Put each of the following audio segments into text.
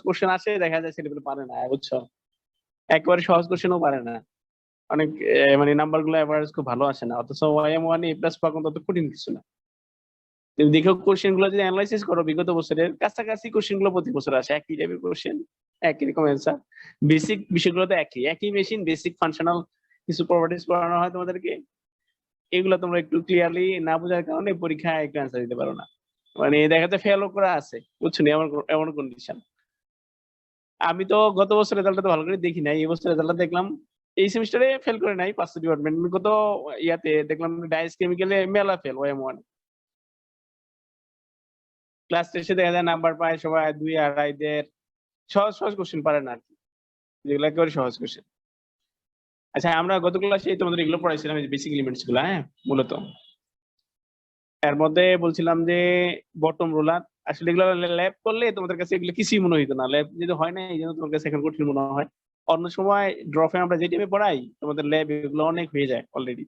Question আসে, দেখা যায় ছেলেগুলো পারে না, বুঝছো? একেবারে সহজ কোশ্চেনও পারে না। অনেক মানে নাম্বার গুলো এভারেজ খুব ভালো আসে না, অথচ ওয়াইএম 1 এ প্লাস পাওয়া কিন্তু অত কঠিন কিছু না। তুমি দেখো কোশ্চেন গুলো যদি অ্যানালাইসিস করো, বিগত বছরের কাছাকাছি কোশ্চেন গুলো প্রতি বছর আসে, একই টাইপের কোশ্চেন, একই রকম অ্যান্সার। বেসিক বিষয়গুলো তো একই, একই মেশিন, বেসিক ফাংশনাল কিছু প্রপার্টিজ পড়ানো হয় তোমাদেরকে। এগুলো তোমরা একটু ক্লিয়ারলি না বোঝার কারণে পরীক্ষায় একটু অ্যান্সার দিতে পারো না, মানে দেখা যায় ফেলও করা আছে, বুঝছো? এমন এমন কন্ডিশন। আমি তো গত বছর রেজাল্টটা তো ভালো করে দেখি নাই, এই বছর রেজাল্টটা দেখলাম। এই সেমিস্টারে ফেল করে নাই 5টা ডিপার্টমেন্ট, গত ইয়াতে দেখলাম ডাইস কেমিক্যালে মেলা ফেল ওয়াইএম 1। ক্লাস শেষে দেখা যায় নাম্বার পায় সবাই 2, 2.5 সহজ সহজ কোশ্চেন পারে না আর কি, যেগুলো একেবারে সহজ কোশ্চেন। আচ্ছা, আমরা গত ক্লাসে তোমাদের এগুলো পড়াইছিলাম, বেসিক এলিমেন্টস গুলো, হ্যাঁ মূলত এর মধ্যে বলছিলাম যে বটম রোলার, আসলে এগুলো ল্যাব করলে তোমাদের কাছে এগুলো কিছুই মনে হইতো না, ল্যাব যদি হয় না এই জন্য তোমার কাছে এখন কঠিন মনে হয়। অন্য সময় ড্রপে আমরা যে টাইমে পড়াই, তোমাদের ল্যাব এগুলো অনেক হয়ে যায় অলরেডি,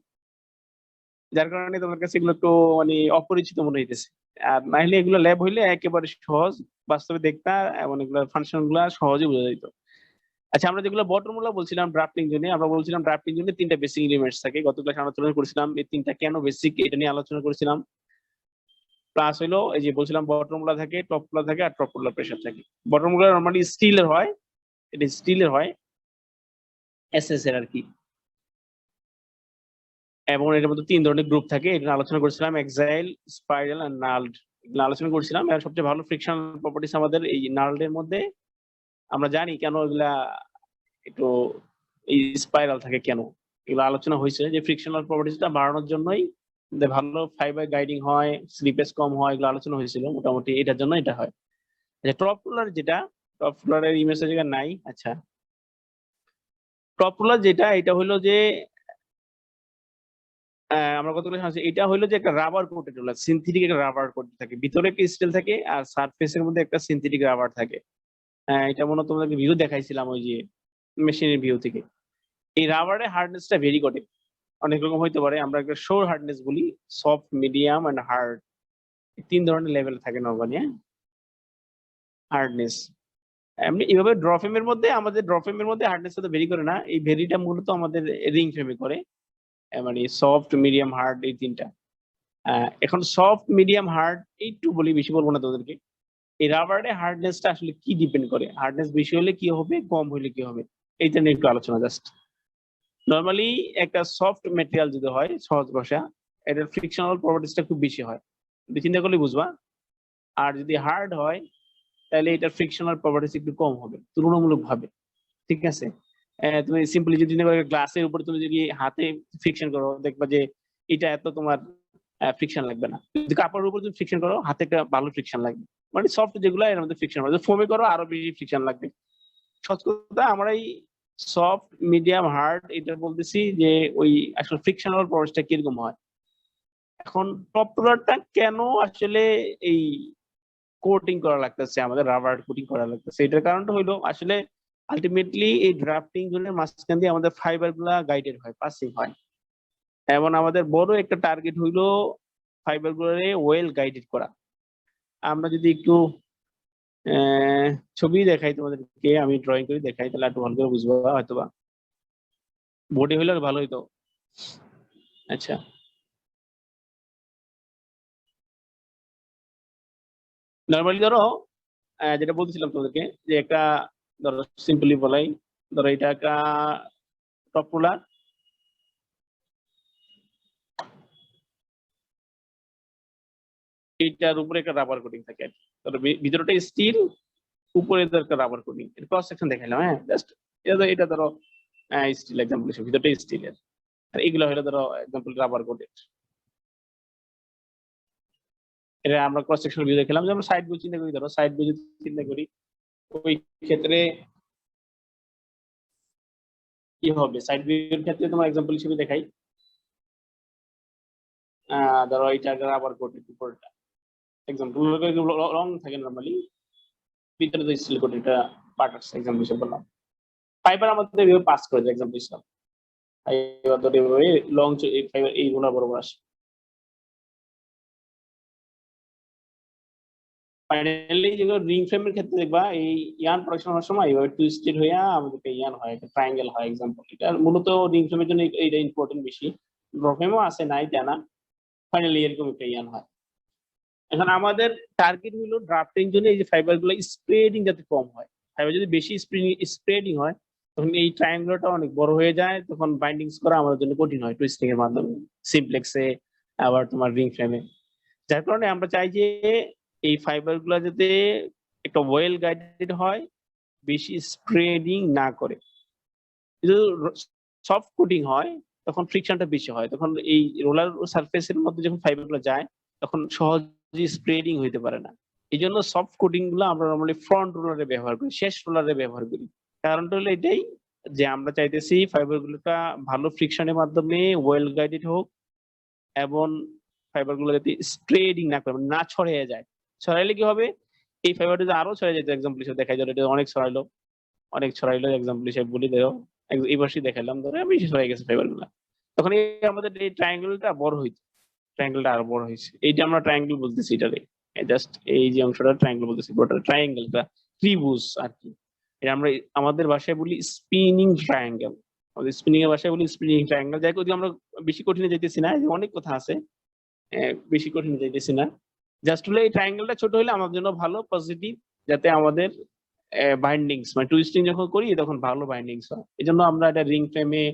যার কারণে তোমার কাছে এগুলো একটু মানে অপরিচিত মনে হইতেছে। আর না হলে এগুলো ল্যাব হইলে একেবারে সহজ, বাস্তবে দেখতা এবং এগুলো ফাংশন গুলা সহজে বোঝা যেত। আচ্ছা, আমরা যেগুলো বটম গুলো বলছিলাম ড্রাফটিং জন্য, আমরা বলছিলাম ড্রাফটিং জন্য 3টা বেসিক এলিমেন্টস থাকে, গত ক্লাসে আলোচনা করেছিলাম এই 3টা কেন বেসিক, এটা নিয়ে আলোচনা করেছিলাম। প্লাস হইলো এই যে বলছিলাম বটম গুলা থাকে, টপ গুলা থাকে, আর টপ গুলা প্রেসার থাকে। বটম গুলা নরমালি স্টিলের হয়, এটা স্টিলের হয়, এসএস এর আর কি। এবং এটার মধ্যে 3 ধরনের গ্রুপ থাকে, এটা আলোচনা করেছিলাম, এক্সাইল, স্পাইরাল আর নাল্ড, এগুলো আলোচনা করেছিলাম। এর সবচেয়ে ভালো ফ্রিকশন প্রপার্টিস আমাদের এই নাল্ডের মধ্যে। আমরা জানি কেন এগুলা একটু এই স্পাইরাল থাকে কেন, এগুলো আলোচনা হয়েছে যে ফ্রিকশনাল প্রপার্টিসটা বাড়ানোর জন্যই যে ভালো ফাইবার গাইডিং হয়, স্লিপেজ কম হয়, এগুলো আলোচনা হয়েছিল মোটামুটি, এটার জন্য এটা হয়। আচ্ছা, টপ রোলার যেটা, টপ রোলারের ইমেজের জায়গা নাই। আচ্ছা, টপ রোলার যেটা, এটা হলো যে আমরা কতগুলো আছে, এটা হলো যে একটা রাবার কোটেড রোলার, সিনথেটিক একটা রাবার কোট থাকে, ভিতরে একটা স্টিল থাকে আর সারফেসের মধ্যে একটা সিনথেটিক রাবার থাকে। এটা মনে হয় তোমাদেরকে ভিউ দেখাইছিলাম ওই যে মেশিনের ভিউ থেকে। এই রাবারের হার্ডনেসটা ভেরি করে, অনেক রকম হইতে পারে, আমরা একটা শোর হার্ডনেস বলি, সফট, মিডিয়াম এন্ড হার্ড, 3 ধরনের লেভেল থাকে নরমালি, হ্যাঁ, হার্ডনেস। এমনি এইভাবে ড্রফেমের মধ্যে, আমাদের ড্রফেমের মধ্যে হার্ডনেস তো ভেরি করে না, এই ভেরিটা মূলত আমাদের রিং ফ্রেমে করে, মানে সফট, মিডিয়াম, হার্ড, এই 3টা। এখন সফট, মিডিয়াম, হার্ড একটু বলি, বেশি বলবো না তোদেরকে। এই রাবারের হার্ডনেসটা আসলে কি ডিপেন্ড করে, হার্ডনেস বেশি হলে কি হবে, কম হলে কি হবে, এইটা নিয়ে একটু আলোচনা জাস্ট। নরমালি একটা সফট ম্যাটেরিয়াল যদি হয়, সহজ ভাষা, এটার ফ্রিকশনাল প্রপার্টিসটা খুব বেশি হয়, চিন্তা করলে বুঝবা। আর যদি হার্ড হয়, তাহলে এটার ফ্রিকশনাল প্রপার্টিস একটু কম হবে তুলনামূলক ভাবে, ঠিক আছে? তুমি সিম্পলি যদি গ্লাসের উপরে তুমি যদি হাতে ফ্রিকশন করো, দেখবা যে এটা এত তোমার ফ্রিকশন লাগবে না। যদি কাপড়ের উপর তুমি ফ্রিকশন করো, হাতে একটা ভালো ফ্রিকশন লাগবে। মানে সফট যেগুলো এর মধ্যে ফ্রিকশন হবে, ফোমে করো আরো বেশি ফ্রিকশন লাগবে। সহজ কথা, আমরা এই সফট, মিডিয়াম, হার্ড এটা বলতেছি যে ওই আসলে ফ্রিকশনাল প্রসেসটা কিরকম হয়। এখন টপ রোলারটা কেন আসলে এই কোটিং করা লাগতেছে, আমাদের রাবার কোটিং করা লাগতেছে, এটার কারণটা হইলো আসলে আলটিমেটলি এই ড্রাফটিং জোনের মাঝখান দিয়ে আমাদের ফাইবার গুলা গাইডেড হয়, পাসিং হয়। এমন আমাদের বড় একটা টার্গেট হইলো ফাইবার গুলোরে ওয়েল গাইডেড করা। আমরা যদি একটু ছবি দেখাই তোমাদেরকে, আমি ড্রয়িং করে দেখাই, তাহলে একটু ভালো করে বুঝবো হয়তোবা, বোর্ডে হইলে ভালো হইতো। আচ্ছা, নর্মালি ধরো যেটা বলতেছিলাম তোমাদেরকে, যে একটা ধরো সিম্পলি বলাই, ধরো এটা একটা টপ রোলার, এইটার উপরে একটা রাবার কোটিং থাকে আর কি। ধরো ভিতরটা স্টিল, উপরে একটা রাবার কোটিং, এর ক্রস সেকশন দেখাইলাম, হ্যাঁ জাস্ট। এটা ধরো স্টিল এক্সাম্পল হিসেবে, ভিতরটা স্টিলের, আর এগুলো হলো ধরো এক্সাম্পল রাবার কোটেড। এটা আমরা ক্রস সেকশন ভিউ দেখলাম, যে আমরা সাইড ভিউ চিন্তা করি, ধরো সাইড ভিউ চিন্তা করি, ওই ক্ষেত্রে কি হবে, সাইড ভিউর ক্ষেত্রে তোমার এক্সাম্পল হিসেবে দেখাই, ধরো এটা রাবার কোটেড উপরটা, এক্সাম্পল রং থাকে নরমালি, ভিতরে তো স্টিল কোটেড, এটা পার্ট আছে এক্সাম্পল হিসেবে বললাম। ফাইবার আমাদের এভাবে পাস করে যায় এক্সাম্পল হিসেবে, ফাইবার ধরে এভাবে লং ফাইবার এইগুলো বরাবর আসে। ফাইনালি যেগুলো রিং ফ্রেমের ক্ষেত্রে দেখবা এই ইয়ান প্রোডাকশন হওয়ার সময় এইভাবে টুইস্টেড হয়ে আমাদের ইয়ান হয়, একটা ট্রায়াঙ্গেল হয় এক্সাম্পল। এটা মূলত রিং ফ্রেমের জন্য এটা ইম্পর্টেন্ট বেশি, ড্র ফ্রেমও আছে নাই জানা, ফাইনালি এরকম একটা ইয়ান হয়। এখন আমাদের টার্গেট হলো ড্রাফটিং জন্য এই যে ফাইবার গুলো স্প্রেডিং যাতে কম হয়। ফাইবার যদি বেশি স্প্রেডিং হয় তখন এই ট্রায়াঙ্গেলটা অনেক বড় হয়ে যায়, তখন বাইন্ডিংস করা আমাদের জন্য কঠিন হয় টুইস্টিং এর মাধ্যমে, সিমপ্লেক্সে আবার তোমার রিং ফ্রেমে। যার কারণে আমরা চাই যে এই ফাইবার গুলো যাতে একটা ওয়েল গাইডেড হয়, বেশি স্প্রেডিং না করে। যদি সফট কোটিং হয় তখন ফ্রিকশনটা বেশি হয়, তখন এই রোলার সারফেসের মধ্যে যখন ফাইবার গুলো যায় তখন সহজে স্প্রেডিং হইতে পারে না। এই জন্য সফট কোটিং গুলো আমরা নর্মালি ফ্রন্ট রোলারে ব্যবহার করি, শেষ রোলারে ব্যবহার করি। কারণটা হলো এটাই যে আমরা চাইতেছি ফাইবার গুলোটা ভালো ফ্রিকশনের মাধ্যমে ওয়েল গাইডেড হোক এবং ফাইবার গুলো যাতে স্প্রেডিং না করে, মানে না ছড়িয়ে যায়। ছড়াইলে কি হবে, এই ফাইবারটা যদি আরো ছড়িয়ে যেত, এক্সাম্পল হিসেবে দেখা যায় এটা অনেক ছড়াইলো এক্সাম্পল হিসেবে বলি, দেখো এই পাশে দেখালাম, ধরো বেশি ছড়াই গেছে ফাইবার গুলা, তখন আমাদের এই ট্রায়াঙ্গেলটা বড় হইতো, ট্রায়াঙ্গেলটা আরো বড় হয়েছে। এইটা আমরা ট্রায়াঙ্গেল বলতেছি, এটারে জাস্ট এই যে অংশটা ট্রায়াঙ্গেল বলতেছি, গোটা ট্রায়াঙ্গেলটা ত্রিভুজ আর কি। এটা আমরা আমাদের ভাষায় বলি স্পিনিং ট্রায়াঙ্গেল, আমাদের স্পিনিং এর ভাষায় বলি স্পিনিং ট্রায়াঙ্গেল। যাই হোক, আমরা বেশি কঠিনে যাইতেছি না, অনেক কথা আছে, বেশি কঠিনে যাইতেছি না। জাস্ট হলো এই ট্রায়াঙ্গেলটা ছোট হলে আমাদের জন্য ভালো, পজিটিভ, যাতে আমাদের বাইন্ডিংস মানে টুইস্টিং যখন করি তখন ভালো বাইন্ডিংস হয়। এই জন্য আমরা এটা রিং ফ্রেমে,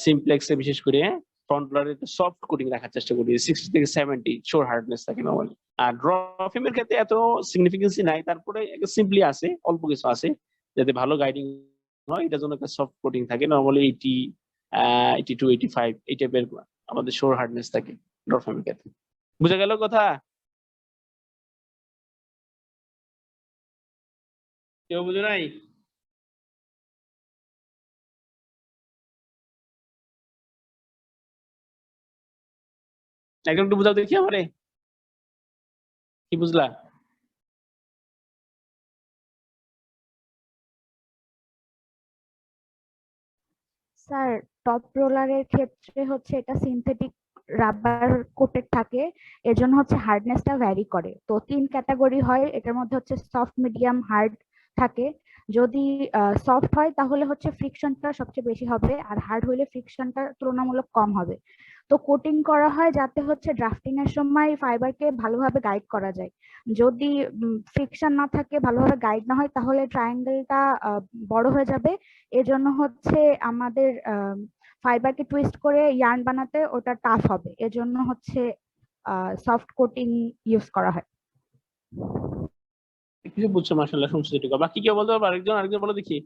সিমপ্লেক্সে বিশেষ করে ফ্রন্ট লোডারে সফট কোটিং রাখার চেষ্টা করি, 60 থেকে 70 শোর হার্ডনেস থাকে নরমালি। আর ড্র ফ্রেমের ক্ষেত্রে এত সিগনিফিকেন্সি নাই, তারপরে সিম্পলি আছে, অল্প কিছু আছে যাতে ভালো গাইডিং হয়, এটার জন্য একটা সফট কোটিং থাকে নরমালি 82 85 এই টাইপের আমাদের শোর হার্ডনেস থাকে ড্র ফ্রেমের ক্ষেত্রে। বুঝা গেল কথা? কেউ বুঝে নাই? একদম একটু বুঝাও দেখি আমারে, কি বুঝলা? স্যার, টপ রোলারের ক্ষেত্রে হচ্ছে এটা সিনথেটিক রাবার কোটেড থাকে, এজন্য হচ্ছে হার্ডনেসটা ভ্যারি করে। তো 3 ক্যাটাগরি হয়, এটার মধ্যে হচ্ছে সফট, মিডিয়াম, হার্ড থাকে। যদি সফট হয় তাহলে হচ্ছে ফ্রিকশনটা সবচেয়ে বেশি হবে, আর হার্ড হইলে ফ্রিকশনটা তুলনামূলক কম হবে। তো কোটিং করা হয় যাতে হচ্ছে ড্রাফটিং এর সময় ফাইবারকে ভালোভাবে গাইড করা যায়। যদি ফ্রিকশন না থাকে, ভালোভাবে গাইড না হয়, তাহলে ট্রায়াঙ্গেলটা বড় হয়ে যাবে। এজন্য হচ্ছে আমাদের ফাইবারকে টুইস্ট করে ইয়ার্ন বানাতে ওটা টাফ হবে, এজন্য হচ্ছে সফট কোটিং ইউজ করা হয়। কিছু বুঝছো, মাশাআল্লাহ, শুনছো যেটুকু। বাকি কেউ বলতে পারবে? আরেকজন বলো দেখি।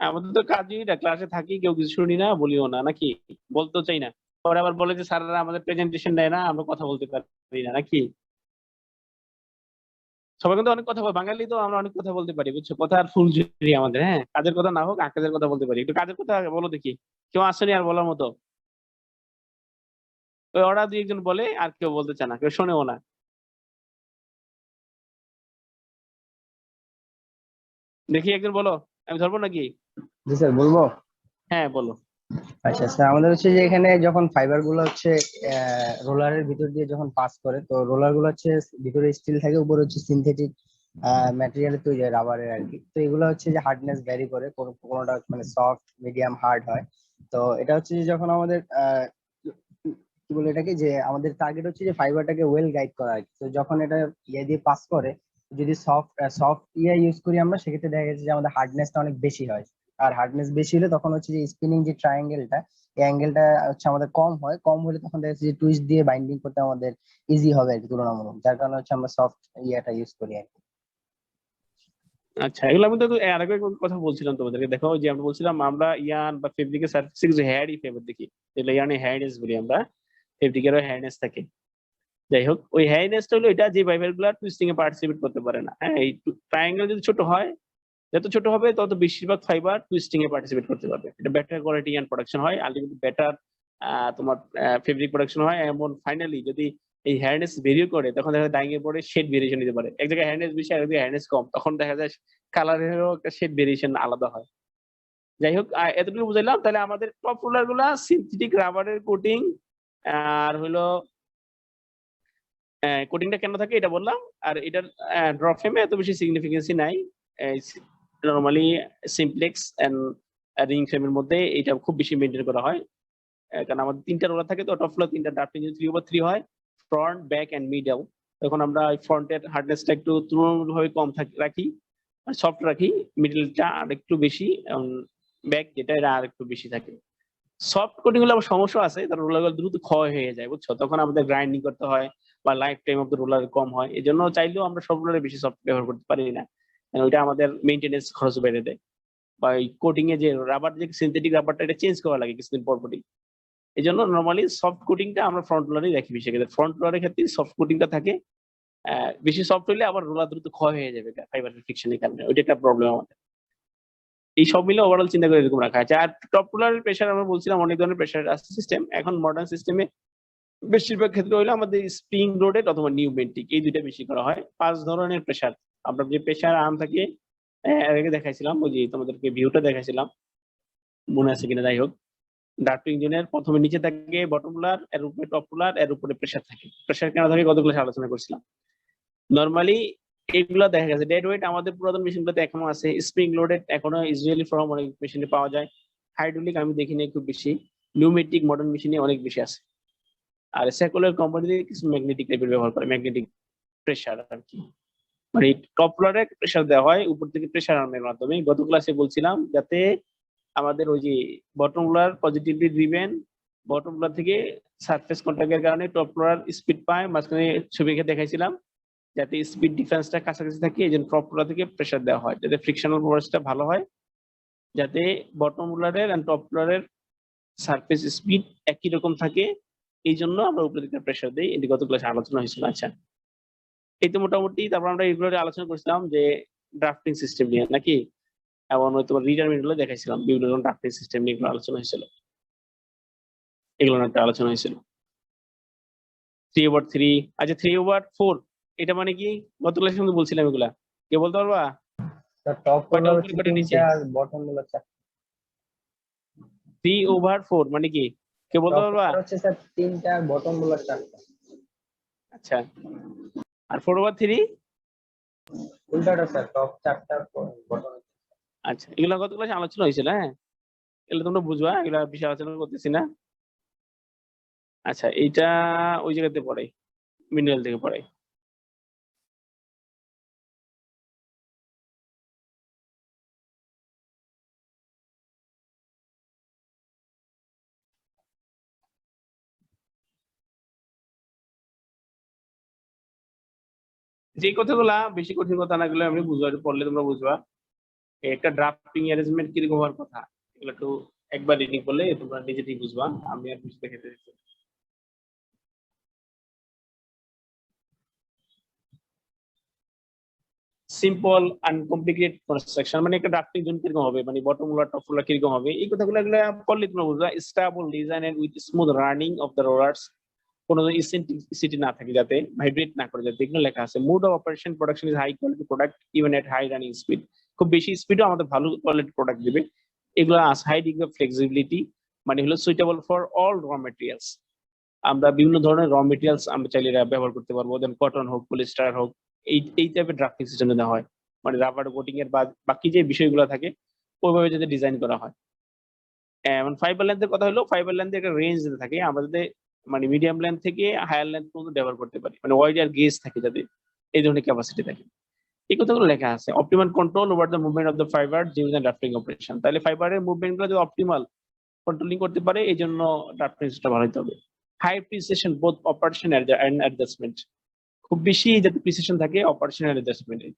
আমাদের তো কাজই এটা, ক্লাসে থাকি, কেউ কিছু শুনি না, বলিও না, নাকি? বলতেও চাই না, পরে আবার বলে যে স্যাররা আমাদের প্রেজেন্টেশন দেয় না, আমরা কথা বলতে পারি না, নাকি? সবাই কিন্তু অনেক কথা বলে, বাঙালি তো আমরা অনেক কথা বলতে পারি, বুঝছো, কথা আর ফুলঝুরি আমাদের। হ্যাঁ, কাজের কথা না হোক, আকাজের কথা বলতে পারি। একটু কাজের কথা বলো দেখি, কেউ আসেনি আর বলার মতো? ওই ওরা দুই একজন বলে, আর কেউ বলতে চায় না, কেউ শোনেও না। দেখি একজন বলো, আমি ধরবো নাকি? জি স্যার, বলবো। হ্যাঁ বলো। আচ্ছা স্যার, আমাদের হচ্ছে যে এখানে যখন ফাইবার গুলো হচ্ছে রোলারের ভিতর দিয়ে যখন পাস করে, তো রোলার গুলো হচ্ছে ভিতরে স্টিল থাকে, উপরে হচ্ছে সিনথেটিক ম্যাটেরিয়ালের তৈরি হয়, রাবারের আর কি। তো এগুলো হচ্ছে যে হার্ডনেস ভ্যারি করে, কোনোটা মানে সফট, মিডিয়াম, হার্ড হয়। তো এটা হচ্ছে যে যখন আমাদের কি বলে এটাকে, যে আমাদের টার্গেট হচ্ছে যে ফাইবারটাকে ওয়েল গাইড করা আর কি। তো যখন এটা ইয়ে দিয়ে পাস করে, যদি সফট ইউজ করি আমরা, সেক্ষেত্রে দেখা গেছে যে আমাদের হার্ডনেসটা অনেক বেশি হয়। আর হার্ডনেস বেশি হলে তখন হচ্ছে যে স্পিনিং যে ট্রায়াঙ্গেলটা, এই অ্যাঙ্গেলটা হচ্ছে আমাদের কম হয়। কম হলে তখন দেখা যাচ্ছে যে টুইস্ট দিয়ে বাইন্ডিং করতে আমাদের ইজি হবে আর কি তুলনামূলক, যার কারণে হচ্ছে আমরা সফট ইয়াটা ইউজ করি আর কি। আচ্ছা, এগুলো আমি তো আরেকবার কথা বলছিলাম তোমাদেরকে, দেখো ওই যে আমরা বলছিলাম আমরা ইয়ান বা ফেব্রিকের সার্ফেসে কিছু হ্যাডই ফেভার দেখি, যেগুলো ইয়ানে হ্যান্ডনেস বলি আমরা, ফেব্রিকেরও হ্যান্ডনেস থাকে। যাই হোক, ওই হ্যান্ডনেসটা হলো এটা যে ফাইবার গুলা টুইস্টিং এ পার্টিসিপেট করতে পারে না। হ্যাঁ, এই ট্রায়াঙ্গেল যদি ছোট হয়, যত ছোট হবে তত বেশিরভাগ ফাইবার টুইস্টিং এ পার্টিসিপেট করতে পারবে, এটা বেটার কোয়ালিটি ইয়ান প্রোডাকশন হয়, আলটিমেটলি বেটার তোমার ফেব্রিক প্রোডাকশন হয়। এবং ফাইনালি যদি এই হ্যান্ডনেস ভেরিও করে, তখন দেখা যায় ডাইং এর পরে শেড ভেরিয়েশন নিতে পারে, এক জায়গায় হ্যান্ডনেস বেশি, আর এক জায়গায় হ্যান্ডনেস কম, তখন দেখা যায় কালারেরও একটা শেড ভেরিয়েশন আলাদা হয়। যাই হোক, এতটুকু বুঝাইলাম। তাহলে আমাদের টপ রোলার গুলা সিনথেটিক রাবারের কোটিং আর হলো কোটিংটা কেন থাকে এটা বললাম। আর এটার ড্রপ ফ্রেমে এত বেশি সিগনিফিকেন্সি নাই। নরমালি সিমপ্লেক্স এন্ড রিং ফ্রেমের মধ্যে এটা খুব বেশি মেনটেন করা হয়। কারণ আমাদের 3টা রোলার থাকে, তো টপ ফ্লোর 3টা ড্রাফটিং 3/3 হয়, ফ্রন্ট, ব্যাক এন্ড মিডল। তখন আমরা ফ্রন্টের হার্ডনেসটা একটু তুলনামূলকভাবে কম রাখি, সফট রাখি, মিডলটা আর একটু বেশি, এবং ব্যাক যেটা এটা আর একটু বেশি থাকে। সফট কোটিং গুলো আবার সমস্যা আছে, তার রোলারগুলো দ্রুত ক্ষয় হয়ে যায়, বুঝছো? তখন আমাদের গ্রাইন্ডিং করতে হয় বা lifetime of the roller কম হয়। এই জন্য চাইলেও আমরা সব রোলারে বেশি সফট ব্যবহার করতে পারি না, কারণ ওইটা আমাদের মেইনটেনেন্স খরচ বেড়ে দেয়। বা এই কোটিং এ যে রাবার, যে সিনথেটিক রাবারটা, এটা চেঞ্জ করা লাগে কিছুদিন পর পরই। এই জন্য নর্মালি সফট কোটিংটা আমরা ফ্রন্ট রোলারেই রাখি বেশি ক্ষেত্রে। ফ্রন্ট রোলারের ক্ষেত্রে সফট কোটিংটা থাকে। বেশি সফট হলে আবার রোলার দ্রুত ক্ষয় হয়ে যাবে ফাইবারের ফ্রিকশনের কারণে, ওইটা একটা প্রবলেম আমাদের। এই সব মিলে ওভারঅল চিন্তা করে এরকম রাখা আছে। আর টপ রোলারের প্রেশার আমরা বলছিলাম অনেক ধরনের প্রেশার আছে সিস্টেম। এখন মডার্ন সিস্টেমে বেশিরভাগ ক্ষেত্রে হইলো আমাদের স্প্রিং লোডেড অথবা নিউমেটিক, এই দুইটা বেশি করা হয়। 5 ধরনের প্রেশার, আমরা যে প্রেশার আর্ম থাকে এর আগে দেখাইছিলাম, ওই যে তোমাদেরকে ভিউটা দেখাইছিলাম, মনে আছে কিনা যাই হোক। ডাক্ট ইঞ্জিনের প্রথমে নিচে থাকে বটম রোলার, এর উপরে টপ রোলার, এর উপরে প্রেশার থাকে। প্রেশার কেন থাকে কতগুলো আলোচনা করছিলাম। নরমালি এইগুলো দেখা গেছে ডেড ওয়েট আমাদের পুরাতন মেশিনগুলোতে এখনো আছে। স্প্রিং লোডেড এখনো ইউজুয়ালি ফ্রম অনেক মেশিনে পাওয়া যায়। হাইড্রোলিক আমি দেখিনি খুব বেশি। নিউমেটিক মডার্ন মেশিনে অনেক বেশি আছে। আর সেকুলার কোম্পানিতে কিছু ম্যাগনেটিক টাইপের ব্যবহার করে, ম্যাগনেটিক প্রেশার আর কি। মানে টপ রোলারে প্রেশার দেওয়া হয় উপর থেকে প্রেশার আর্মের মাধ্যমে। গত ক্লাসে বলছিলাম যাতে আমাদের ওই যে bottom roller positively driven, bottom roller থেকে সারফেস কন্ট্যাক্টের কারণে টপ রোলার স্পিড পায়। মাঝখানে ছবি দেখাইছিলাম যাতে স্পিড ডিফারেন্সটা কাছাকাছি থাকে, এই জন্য টপ রোলার থেকে প্রেশার দেওয়া হয় যাতে ফ্রিকশনাল ফোর্সটা ভালো হয়, যাতে বটম রোলারের এন্ড টপ রোলারের সারফেস স্পিড একই রকম থাকে। এই জন্য আমরা উপরে দিকে প্রেশার দিই। এটি গত ক্লাসে আলোচনা হয়েছিল। আচ্ছা, এই তো মোটামুটি। তারপর আমরা এগুলো আলোচনা করছিলাম যে ড্রাফটিং সিস্টেম নিয়ে নাকি, এবং তোমার রিটার্মিনেট গুলো দেখাইছিলাম, বিভিন্ন ধরনের ড্রাফটিং সিস্টেম নিয়ে এগুলো আলোচনা হয়েছিল, এগুলো একটা আলোচনা হয়েছিল। 3/3, আচ্ছা 3/4 এটা মানে কি? গত ক্লাসের মধ্যে বলছিলাম এগুলা, কে বলতে পারবা? টপ কয়টা রোলার উপরে হচ্ছে কয়টা নিচে? 3টা আর বটম রোলার 4টা। 3/4 মানে কি, কে বলতে টপ পারবা? রোলার হচ্ছে স্যার 3টা আর বটম রোলার 4টা। আচ্ছা, আর 4/3? উল্টাটা স্যার, টপ 4টা বটম। আচ্ছা, এগুলো গত ক্লাসে আলোচনা হয়েছিল। হ্যাঁ, এগুলো তোমরা বুঝবা, এগুলো বেশি আলোচনা করতেছি না। আচ্ছা, এইটা ওই জায়গাতে পড়ে, মিনারেল থেকে পড়ে। যে কথাগুলা বেশি কঠিন কথা না, এগুলো আমি বুঝবা, পড়লে তোমরা বুঝবা একটা ড্রাফটিং অ্যারেঞ্জমেন্ট কিরকম হওয়ার কথা। এগুলো একটু একবার রিডিং করলে তোমরা নিজেতেই বুঝবা, আমি আর কিছু দেখে দিচ্ছি। সিম্পল আনকমপ্লিকেটেড কনস্ট্রাকশন মানে একটা ড্রাফটিং জোন কিরকম হবে, মানে বটম রোলার টপ রোলার কিরকম হবে, এই কথাগুলো এগুলো পড়লে তোমরা বুঝবা। Stable design and with smooth running of the rollers, কোনো ইসেন্ট্রিসিটি না থাকে, যাতে ভাইব্রেট না করে, যাতে এগুলো লেখা আছে। Mode of operation production is high quality product even at high running speed, খুব বেশি স্পিডও আমাদের ভালো কোয়ালিটি প্রোডাক্ট দিবে। এগুলো হাই ডিগ্রি অফ ফ্লেক্সিবিলিটি, মানে হলো suitable for all raw materials. আমরা বিভিন্ন ধরনের র মেটেরিয়ালস আমরা চাইলে ব্যবহার করতে পারবো, যেমন কটন হোক, পলিস্টার হোক, এই টাইপের ড্রাফটিং সিস্টেম দেওয়া হয়। মানে রাবার কোটিং এর বাকি যে বিষয়গুলো থাকে ওইভাবে যদি ডিজাইন করা হয়। এখন ফাইবার লেন্থের কথা হলো, ফাইবার লেন্থের একটা রেঞ্জ থাকে, আমরা যাতে মানে মিডিয়াম লেন্থ থেকে হায়ার লেন্থ পর্যন্ত ব্যবহার করতে পারি, মানে ওয়াইড আর গেজ থাকে, যাতে এই ধরনের ক্যাপাসিটি থাকে। এই কথাগুলো লেখা আছে। Optimal control over the movement of the fibre during the drafting operation, তাহলে ফাইবারের মুভমেন্ট গুলো যদি অপটিমাল কন্ট্রোলিং করতে পারে, এই জন্য ড্রাফটিং সিস্টেম ভালো হতে হবে। High precision both operation and adjustment, খুব বেশি যাতে প্রিসিশন থাকে অপারেশন এন্ড অ্যাডজাস্টমেন্টে।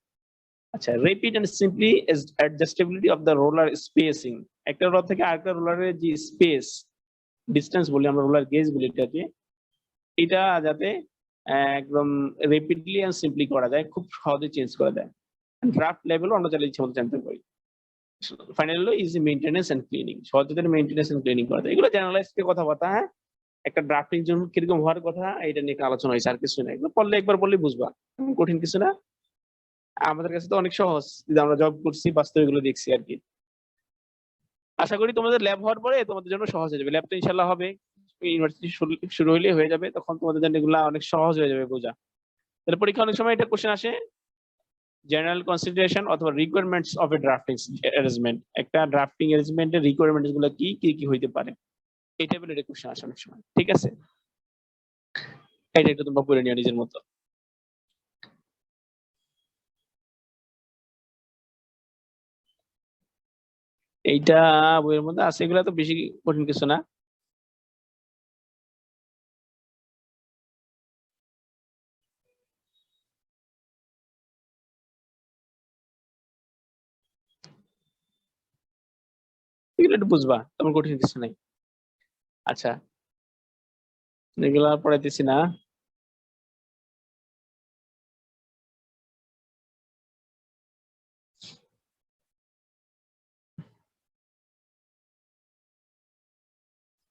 আচ্ছা, rapid and simply adjustability of the roller spacing, একটা রোলার থেকে আরেকটা রোলারের যে স্পেস ডিস্টেন্স বলি আমরা, রোলার গেজ বলি এটাকে, এটা যাতে একদম রেপিডলি এন্ড সিম্পলি করা যায়, খুব সহজে চেঞ্জ করা যায়। ড্রাফট লেভেলও আমরা চাইলে ইচ্ছে মতো জানতে পারি। ফাইনাল হলো ইজি মেইনটেনেন্স এন্ড ক্লিনিং, সহজে মেইনটেনেন্স এন্ড ক্লিনিং করা যায়। এগুলো জেনারেলাইজ কথাবার্তা। হ্যাঁ, একটা ড্রাফটিং জন্য কিরকম হওয়ার কথা এটা নিয়ে আলোচনা হয়েছে, আর কিছু না। এগুলো পড়লে একবার বললে বুঝবা, কঠিন কিছু না। আমাদের কাছে তো অনেক সহজ, আমরা জব করছি, বাস্তবে এগুলো দেখছি আর কি। আশা করি তোমাদের ল্যাব হওয়ার পরে তোমাদের জন্য সহজ হয়ে যাবে। ল্যাব তো ইনশাল্লাহ হবে, ইউনিভার্সিটি শুরু হইলে হয়ে যাবে, তখন তোমাদের জন্য এগুলা অনেক সহজ হয়ে যাবে বোঝা। তাহলে পরীক্ষা অনেক সময় এটা কোশ্চেন আসে জেনারেল কনসিডারেশন অথবা requirements of A drafting arrangement, একটা ড্রাফটিং অ্যারেঞ্জমেন্টের রিকোয়ারমেন্টস গুলো কি কি কি হইতে পারে, এই টাইপের এটা কোশ্চেন আসে অনেক সময়। ঠিক আছে, এটা একটু তোমরা পড়ে নিও নিজের মতো। এইটা বইয়ের মধ্যে আছে, এগুলো তো বেশি কঠিন কিছু না। এগুলো একটু বুঝবা, তেমন কঠিন কিছু নাই। আচ্ছা, এগুলো আর পড়াইতেছি না।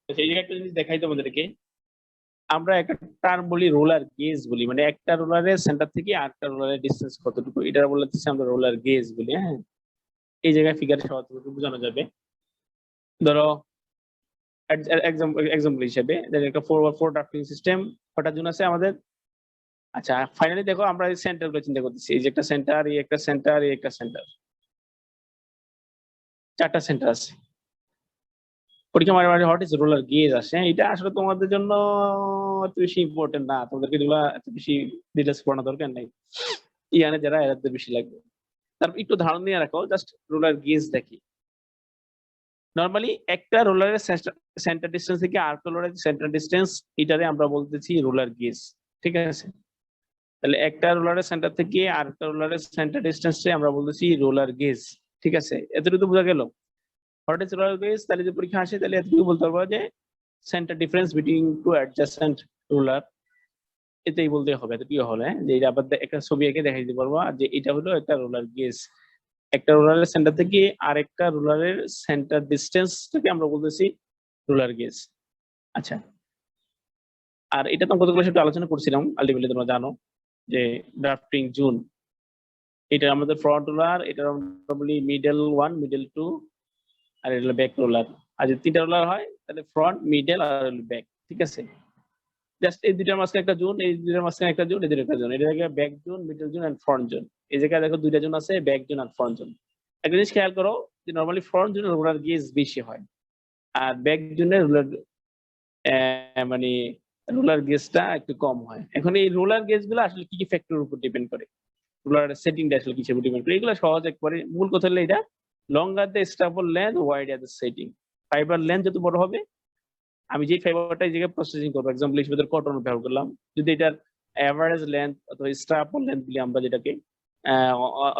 সেই জায়গায় একটা জিনিস দেখাই তোমাদেরকে, আমরা একটা টার্ম বলি রোলার গেজ বলি, মানে একটা রোলারের সেন্টার থেকে আরেকটা রোলারের ডিসটেন্স কতটুকু, এটা বলতেছি আমরা রোলার গেজ বলি। হ্যাঁ, এই জায়গায় ফিগার সহজভাবে বোঝানো যাবে। ধরো এক্সাম্পল হিসেবে একটা 4x4 ড্রাফটিং সিস্টেম, কটা জোন আছে আমাদের? আচ্ছা, ফাইনালি দেখো আমরা এই সেন্টার গুলো চিন্তা করতেছি, এই যে একটা সেন্টার, এই একটা সেন্টার, এই একটা সেন্টার, 4টা সেন্টার আছে। পরীক্ষা মাঝে মাঝে হোয়াট ইজ রোলার গেজ আসে, এটা আসলে তোমাদের জন্য এত বেশি ইম্পর্টেন্ট না, তোমাদেরকে এগুলো এত বেশি ডিটেলস পড়ানো দরকার নাই, ইয়ানে যারা এরাতে বেশি লাগবে। তারপর একটু ধারণা নিয়ে রাখো, জাস্ট রোলার গেজ দেখি। নরমালি একটা রোলারের সেন্টার ডিসটেন্স থেকে আরেকটা রোলারের সেন্টার ডিসটেন্স, এটারে আমরা বলতেছি রোলার গেজ। ঠিক আছে, তাহলে একটা রোলারের সেন্টার থেকে আরেকটা রোলারের সেন্টার ডিসটেন্সে আমরা বলতেছি রোলার গেজ। ঠিক আছে, এতটুকু বোঝা গেল হোয়াট ইজ রোলার গেজ। তাহলে যে পরীক্ষা আসে তাহলে এতটুকু বলতে পারবো যে centre difference between two adjacent roller, এটাই বলতে হবে। এতটুকু হলে যে এটা আবার একটা ছবি এঁকে দেখাই দিতে পারবো যে এটা হলো একটা রোলার গেজ। একটা রোলারের সেন্টার থেকে আরেকটা রোলারের সেন্টার ডিসটেন্সটাকে আমরা বলতেছি রোলার গেজ। আচ্ছা, আর এটা তো গত ক্লাসে একটু আলোচনা করছিলাম, আলটিমেটলি তোমরা জানো যে ড্রাফটিং জোন, এটা আমাদের ফ্রন্ট রোলার, এটা আমরা বলি মিডল 1, মিডল 2, আর এটা হলো ব্যাক রোলার। আর যদি 3টা রোলার হয় তাহলে ফ্রন্ট, মিডল আর ব্যাক। ঠিক আছে, জাস্ট এই দুইটার মাঝখানে একটা জোন, এই দুইটার মাঝখানে একটা জোন, এই দুইটা একটা জোন, এটা থেকে back zone, middle zone and front zone. এই জায়গায় দেখো দুইটা জোন আছে, ব্যাক জোন আর ফ্রন্ট জোন। একটা জিনিস খেয়াল করো যে নরমালি ফ্রন্ট জোনের রোলার গেজ বেশি হয়, আর ব্যাক জোনের রোলার মানে রোলার গেজটা একটু কম হয়। এখন এই রোলার গেজ গুলো আসলে কি কি ফ্যাক্টরের উপর ডিপেন্ড করে, রোলার সেটিংটা আসলে কিসের উপর ডিপেন্ড করে, এগুলো সহজ একবারে। মূল কথা হলো এটা, longer the stable length, wider the setting. Fibre length যত বড় হবে, আমি যে ফাইবারটা এই জায়গায় প্রসেসিং করবো, এক্সাম্পল হিসেবে কটন ব্যবহার করলাম, যদি এটার অ্যাভারেজ লেন্থ অথবা স্টাবল লেন্থ বলি আমরা যেটাকে,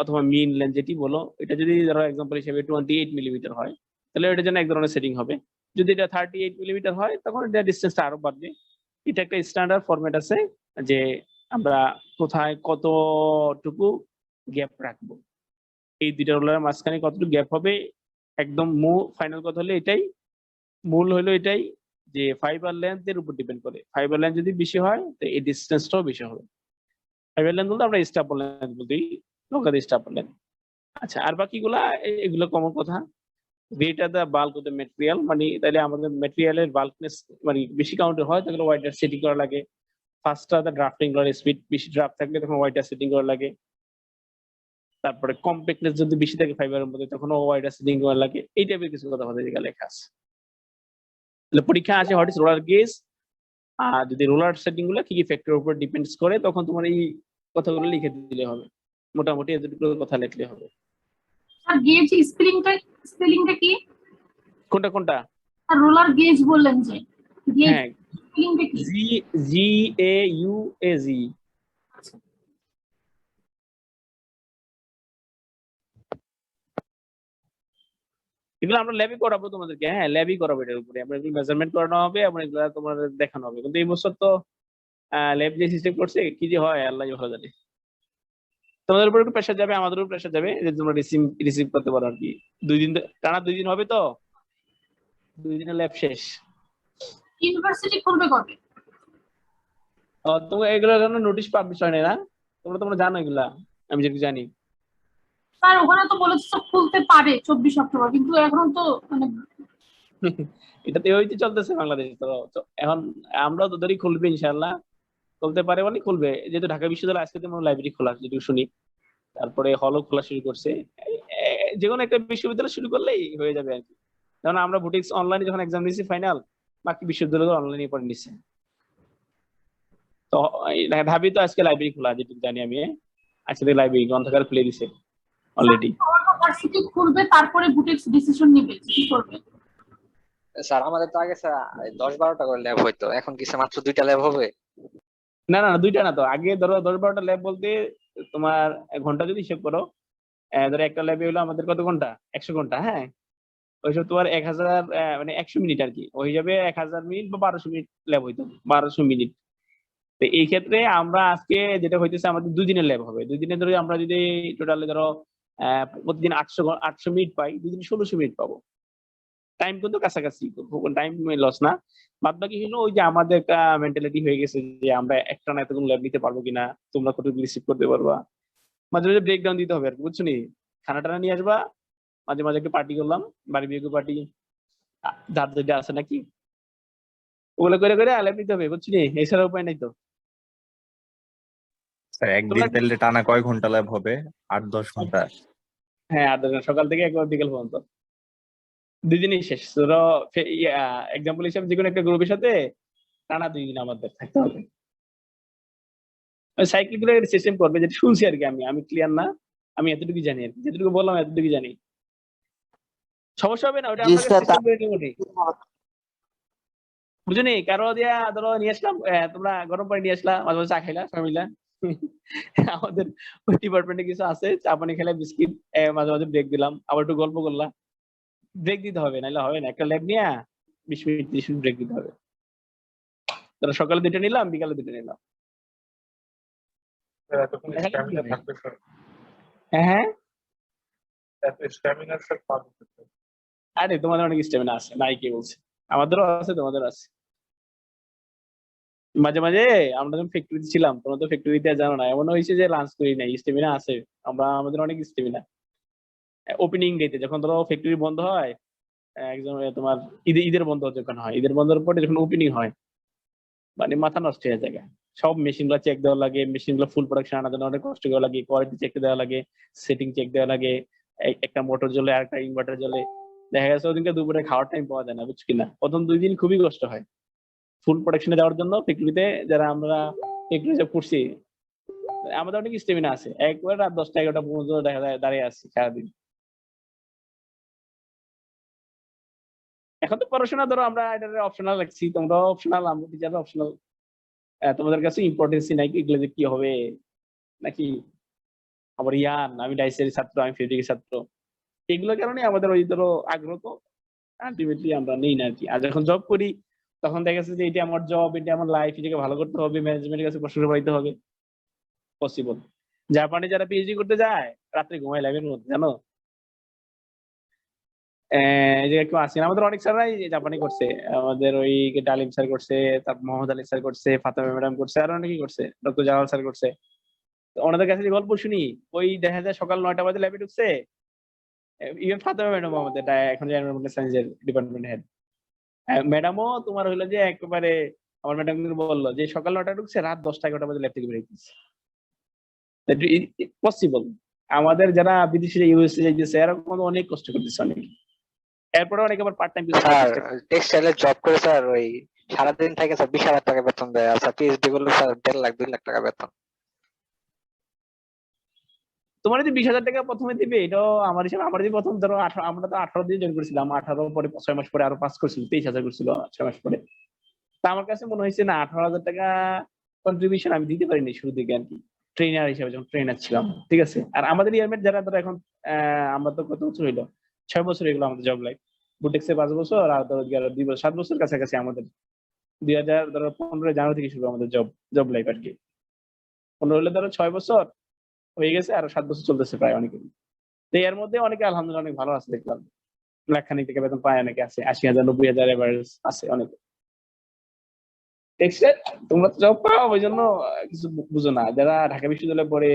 অথবা মিন লেন্থ যেটি বলো, এটা যদি ধরো এক্সাম্পল হিসেবে 28 মিলিমিটার হয়, তাহলে এটার জন্য এক ধরনের সেটিং হবে। যদি এটা 38 মিলিমিটার হয় তখন এটা ডিস্টেন্সটা আরো বাড়বে। এটা একটা স্ট্যান্ডার্ড ফরম্যাট আছে যে আমরা কোথায় কতটুকু গ্যাপ রাখবো, এই দুইটা রোলারের মাঝখানে কতটুকু গ্যাপ হবে, একদম ফাইনাল কথা হলো এটাই, মূল হলো এটাই যে ফাইবার লেন্থের উপর ডিপেন্ড করে। ফাইবার লেন্থ যদি বেশি হয় তো এই ডিসটেন্সটাও বেশি হবে। ফাইবার লেন্থ বলতে আমরা স্টাপল লেন্থ বলতেই, লঙ্কার স্টাপল লেন্থ। আচ্ছা, আর বাকিগুলা এগুলো কমন কথা। Greater the bulk of the material, মানে তাহলে আমাদের ম্যাটেরিয়ালের বাল্কনেস মানে বেশি কাউন্টের হয় তাহলে ওয়াইডার সেটিং করা লাগে। ফাস্টার দ্য ড্রাফটিং করার স্পিড, বেশি ড্রাফট থাকলে তখন ওয়াইডার সেটিং করা লাগে। তারপরে কম্প্যাক্টনেস যদি বেশি থাকে ফাইবারের মধ্যে তখন ওয়াইডার সেটিং করা লাগে। এই টাইপের কিছু কথা আমাদের এখানে লেখা আছে। তাহলে পরীক্ষা আছে হোয়াট ইজ রোলার গেজ, আর যদি রোলার সেটিং গুলো কি কি ফ্যাক্টরের উপর ডিপেন্ডস করে তখন তোমার এই কথাগুলো লিখে দিলে হবে, মোটামুটি এতটুকু কথা লিখলে হবে। আর গেজ স্পেলিংটা কি? কোনটা কোনটা? আর রোলার গেজ বললেন যে, গেজ হ্যাঁ, স্পেলিংটা কি? GAUAZ। এগুলো আমরা ল্যাবই করাবো তোমাদেরকে, হ্যাঁ ল্যাবই করাবো, এটার উপরে আমরা এগুলো মেজারমেন্ট করানো হবে এবং এগুলো তোমাদের দেখানো হবে। কিন্তু এই বছর তো ল্যাব যে সিস্টেম করছে কি যে হয় আল্লাহ ভালো জানে। তোমাদের উপর একটু প্রেশার যাবে, আমাদের উপর প্রেশার যাবে যে তোমরা রিসিভ করতে পারো আর কি। 2 দিন টানা 2 দিন হবে, তো 2 দিনের ল্যাব শেষ। ইউনিভার্সিটি খুলবে কবে? তোমরা এগুলোর জন্য নোটিশ পাবলিশ হয় না, তোমরা জানো এগুলা, আমি যেটুকু জানি। স্যার ওখানে তো বলেছে সব খুলতে পারে 24 অক্টোবর, কিন্তু এখন তো মানে এটা তো ওই চলতেছে বাংলাদেশে। তো এখন আমরাও তো ধরি খুলবে ইনশাআল্লাহ, খুলতে পারে মানে খুলবে, যেহেতু ঢাকা বিশ্ববিদ্যালয় আজকে যেমন লাইব্রেরি খোলা যেটুকু শুনি, তারপরে হলও খোলা শুরু করছে। যে কোনো একটা বিশ্ববিদ্যালয় শুরু করলেই হয়ে যাবে আর কি। যেমন আমরা বুটিক্স অনলাইনে যখন এক্সাম দিয়েছি ফাইনাল, বাকি বিশ্ববিদ্যালয় অনলাইনে পড়ে নিচ্ছে। তো ঢাবি তো আজকে লাইব্রেরি খোলা যেটুকু জানি আমি, আজকে লাইব্রেরি গ্রন্থাগার খুলে দিছে অলরেডি। ভার্সিটি খুলবে, তারপরে বুটিক্স ডিসিশন নিবে কি করবে। স্যার আমাদের তো আগে স্যার 10-12টা করে ল্যাব হইতো, এখন কি স্যার মাত্র 2টা ল্যাব হবে? না না না, দুইটা না তো, আগে ধরো 10-12টা ল্যাব বলতে তোমার ঘন্টা যদি হিসেব করো, ধরো একটা ল্যাবে হলো আমাদের কত ঘন্টা, 100 ঘন্টা, হ্যাঁ, ওইসব তোমার 1000 মানে 100 মিনিট আর কি, ওই যাবে 1000 মিনিট বা 1200 মিনিট ল্যাব হইতো, 1200 মিনিট। তো এই ক্ষেত্রে আমরা আজকে যেটা হইতেছে আমাদের 2 দিনের ল্যাব হবে। 2 দিনে ধরে আমরা যদি টোটালি ধরো প্রতিদিন 800 মিনিট পাই, 2 দিনে 1600 মিনিট পাবো। টাইম কিন্তু কাছাকাছি, টাইম লস না। বাদ বাকি হলো ওই যে আমাদের একটা মেন্টালিটি হয়ে গেছে যে আমরা একটা না এতগুলো ল্যাব নিতে পারবো কিনা, তোমরা কতটুকু রিসিভ করতে পারবা, মাঝে মাঝে ব্রেকডাউন দিতে হবে আর কি, বুঝছো নি? খানা টানা নিয়ে আসবা, মাঝে মাঝে একটু পার্টি করলাম, বাড়ি বিয়ে পার্টি, যার যেটা আছে নাকি ওগুলো করে করে ল্যাব নিতে হবে, বুঝছো নি? এছাড়া উপায় নাই তো। স্যার একদিন তোমরা তাহলে টানা কয় ঘন্টা ল্যাব হবে? 8-10 ঘন্টা? হ্যাঁ, 8 সকাল থেকে একবার বিকেল পর্যন্ত, 2 দিনই শেষ। ধরো এক্সাম্পল হিসেবে যে কোনো একটা গ্রুপের সাথে টানা 2 দিন আমাদের থাকতে হবে। সাইক্লিক গুলো সিস্টেম করবে, যেটা শুনছি আর কি, আমি ক্লিয়ার না, আমি এতটুকু জানি আর কি, যেটুকু বললাম এতটুকু জানি। সমস্যা হবে না, ওটা জি আমরা স্যার, সিস্টেম করে নেবো নি, বুঝলি? কারো দিয়া ধরো নিয়ে আসলাম, তোমরা গরম পানি নিয়ে আসলা, মাঝে মাঝে চা খাইলা ফ্যামিলা। আমাদের ওই ডিপার্টমেন্টে কিছু আছে, চা পানি খেলে বিস্কিট, মাঝে মাঝে ব্রেক দিলাম, আবার একটু গল্প করলা। ব্রেক দিতে হবে, নাহলে হবে না, একটা ল্যাব নিয়ে 20 মিনিট 30 মিনিট ব্রেক দিতে হবে। ধরো সকালে 2টা নিলাম, বিকালে 2টা নিলাম। এতক্ষণ স্ট্যামিনা থাকবে স্যার, হ্যাঁ হ্যাঁ, এত স্ট্যামিনা স্যার পাবে স্যার। আরে তোমাদের অনেক স্টেমিনা আছে, নাই কে বলছে? আমাদেরও আছে, তোমাদের আছে। মাঝে মাঝে আমরা যখন ফ্যাক্টরিতে ছিলাম, তোমরা তো ফ্যাক্টরিতে জানো না, এমন হয়েছে যে লাঞ্চ করি নাই, স্টেমিনা আছে। আমাদের অনেক স্টেমিনা। ওপেনিং ডেতে যখন ধরো ফ্যাক্টরি বন্ধ হয়, একদম তোমার ঈদের বন্ধ যখন হয়, ঈদের বন্ধের পরে যখন ওপেনিং হয়, মানে মাথা নষ্ট হয়ে যায়। সব মেশিন গুলো চেক দেওয়া লাগে, মেশিন গুলো ফুল প্রোডাকশন আনার জন্য অনেক কষ্ট করা লাগে, কোয়ালিটি চেক দেওয়া লাগে, সেটিং চেক দেওয়া লাগে, একটা মোটর জ্বলে আর একটা ইনভার্টার জ্বলে। দেখা গেছে ওদিনকে দুপুরে খাওয়ার টাইম পাওয়া যায় না, বুঝছি কিনা? প্রথম 2 দিন খুবই কষ্ট হয় ফুল প্রোডাকশনে যাওয়ার জন্য। ফ্যাক্টরিতে যারা আমরা ফ্যাক্টরি জব করছি, আমাদের অনেক স্টেমিনা আছে, একবার রাত 10টা 11টা পর্যন্ত দেখা যায় দাঁড়িয়ে আছি সারাদিন। এখন তো পড়াশোনা ধরো আমরা এটা অপশনাল রাখছি, তোমরা অপশনাল, আমরা টিচাররা অপশনাল। তোমাদের কাছে ইম্পর্টেন্সই নাই এগুলো যে কি হবে নাকি। আবার ইয়ান, আমি ডাইসের ছাত্র, আমি ফিজিক্সের ছাত্র, এগুলোর কারণে আমাদের ওই ধরো আগ্রহ তো আলটিমেটলি আমরা নেই না আর কি। আর যখন জব করি তখন দেখা যাচ্ছে যে এটা আমার জব, এটা আমার লাইফ, এটাকে ভালো করতে হবে, ম্যানেজমেন্টের কাছে প্রশংসা পাইতে হবে। পসিবল। জাপানে যারা পিএইচডি করতে যায় রাত্রে ঘুমায় ল্যাবের মধ্যে, জানো? এই যে কেউ আসেন, আমাদের অনেক স্যাররাই জাপানি করছে, আমাদের ওই ডালিম স্যার করছে, তারপর মোহাম্মদ আলী স্যার করছে, ফাতেমা ম্যাডাম করছে, আর অনেকেই করছে, ডক্টর জালাল স্যার করছে। তো ওনাদের কাছে যে গল্প শুনি, ওই দেখা যায় সকাল 9টা বাজে ল্যাবে ঢুকছে। ইভেন ফাতেমা ম্যাডাম আমাদের এখন এনভায়রনমেন্টাল সায়েন্সের ডিপার্টমেন্ট হেড, ম্যাডামও তোমার হইলো যে একেবারে, আমার ম্যাডাম বললো যে সকাল 9টা ঢুকছে, রাত 10টা 11টা বাজে ল্যাব থেকে বেরিয়েছে। পসিবল। আমাদের যারা বিদেশে ইউএসএ যাইতেছে এরকম অনেক কষ্ট করতেছে অনেক, এরপরে অনেকে আবার পার্ট টাইম স্যার টেক্সটাইলে জব করে স্যার ওই সারাদিন থেকে স্যার 20,000 টাকা বেতন দেয়, আর স্যার পিএইচডি করলে স্যার 1.5 লাখ 2 লাখ টাকা বেতন। তোমার যে 20,000 টাকা প্রথমে দিবে, এটাও আমার হিসাবে, আমার যে প্রথম ধরো আমরা তো 18 দিন জয়েন করেছিলাম, 18 পরে 6 মাস পরে আরো পাস করছিল, 23,000 করছিল 6 মাস পরে। তা আমার কাছে মনে হয়েছে না 18,000 টাকা কন্ট্রিবিউশন আমি দিতে পারিনি শুরু দিকে আর কি, ট্রেনার হিসেবে যখন ট্রেনার ছিলাম, ঠিক আছে। আর আমাদের ইয়ারমেট যারা ধরো এখন, আমরা তো কত বছর হইলো, 6 বছর এগুলো আমাদের জব লাইফ। বুটেক্সে 5 বছর, আর ধরো 2 বছর 7 বছর কাছাকাছি আমাদের। 2015 জানুয়ারি থেকে শুরু আমাদের জব লাইফ আর কি। 15 হলে ধরো 6 বছর হয়ে গেছে, আরো 7 বছর চলতেছে প্রায় অনেকে। তো এর মধ্যে অনেকে আলহামদুলিল্লাহ অনেক ভালো আছে, দেখলাম লাখখানিক টাকা বেতন পায়, অনেকে আছে 80,000 90,000 এভারেজ আছে অনেকে। টেক্সটাইল তোমরা তো জব পাও, ওই জন্য কিছু বুঝো না। যারা ঢাকা বিশ্ববিদ্যালয়ে পড়ে,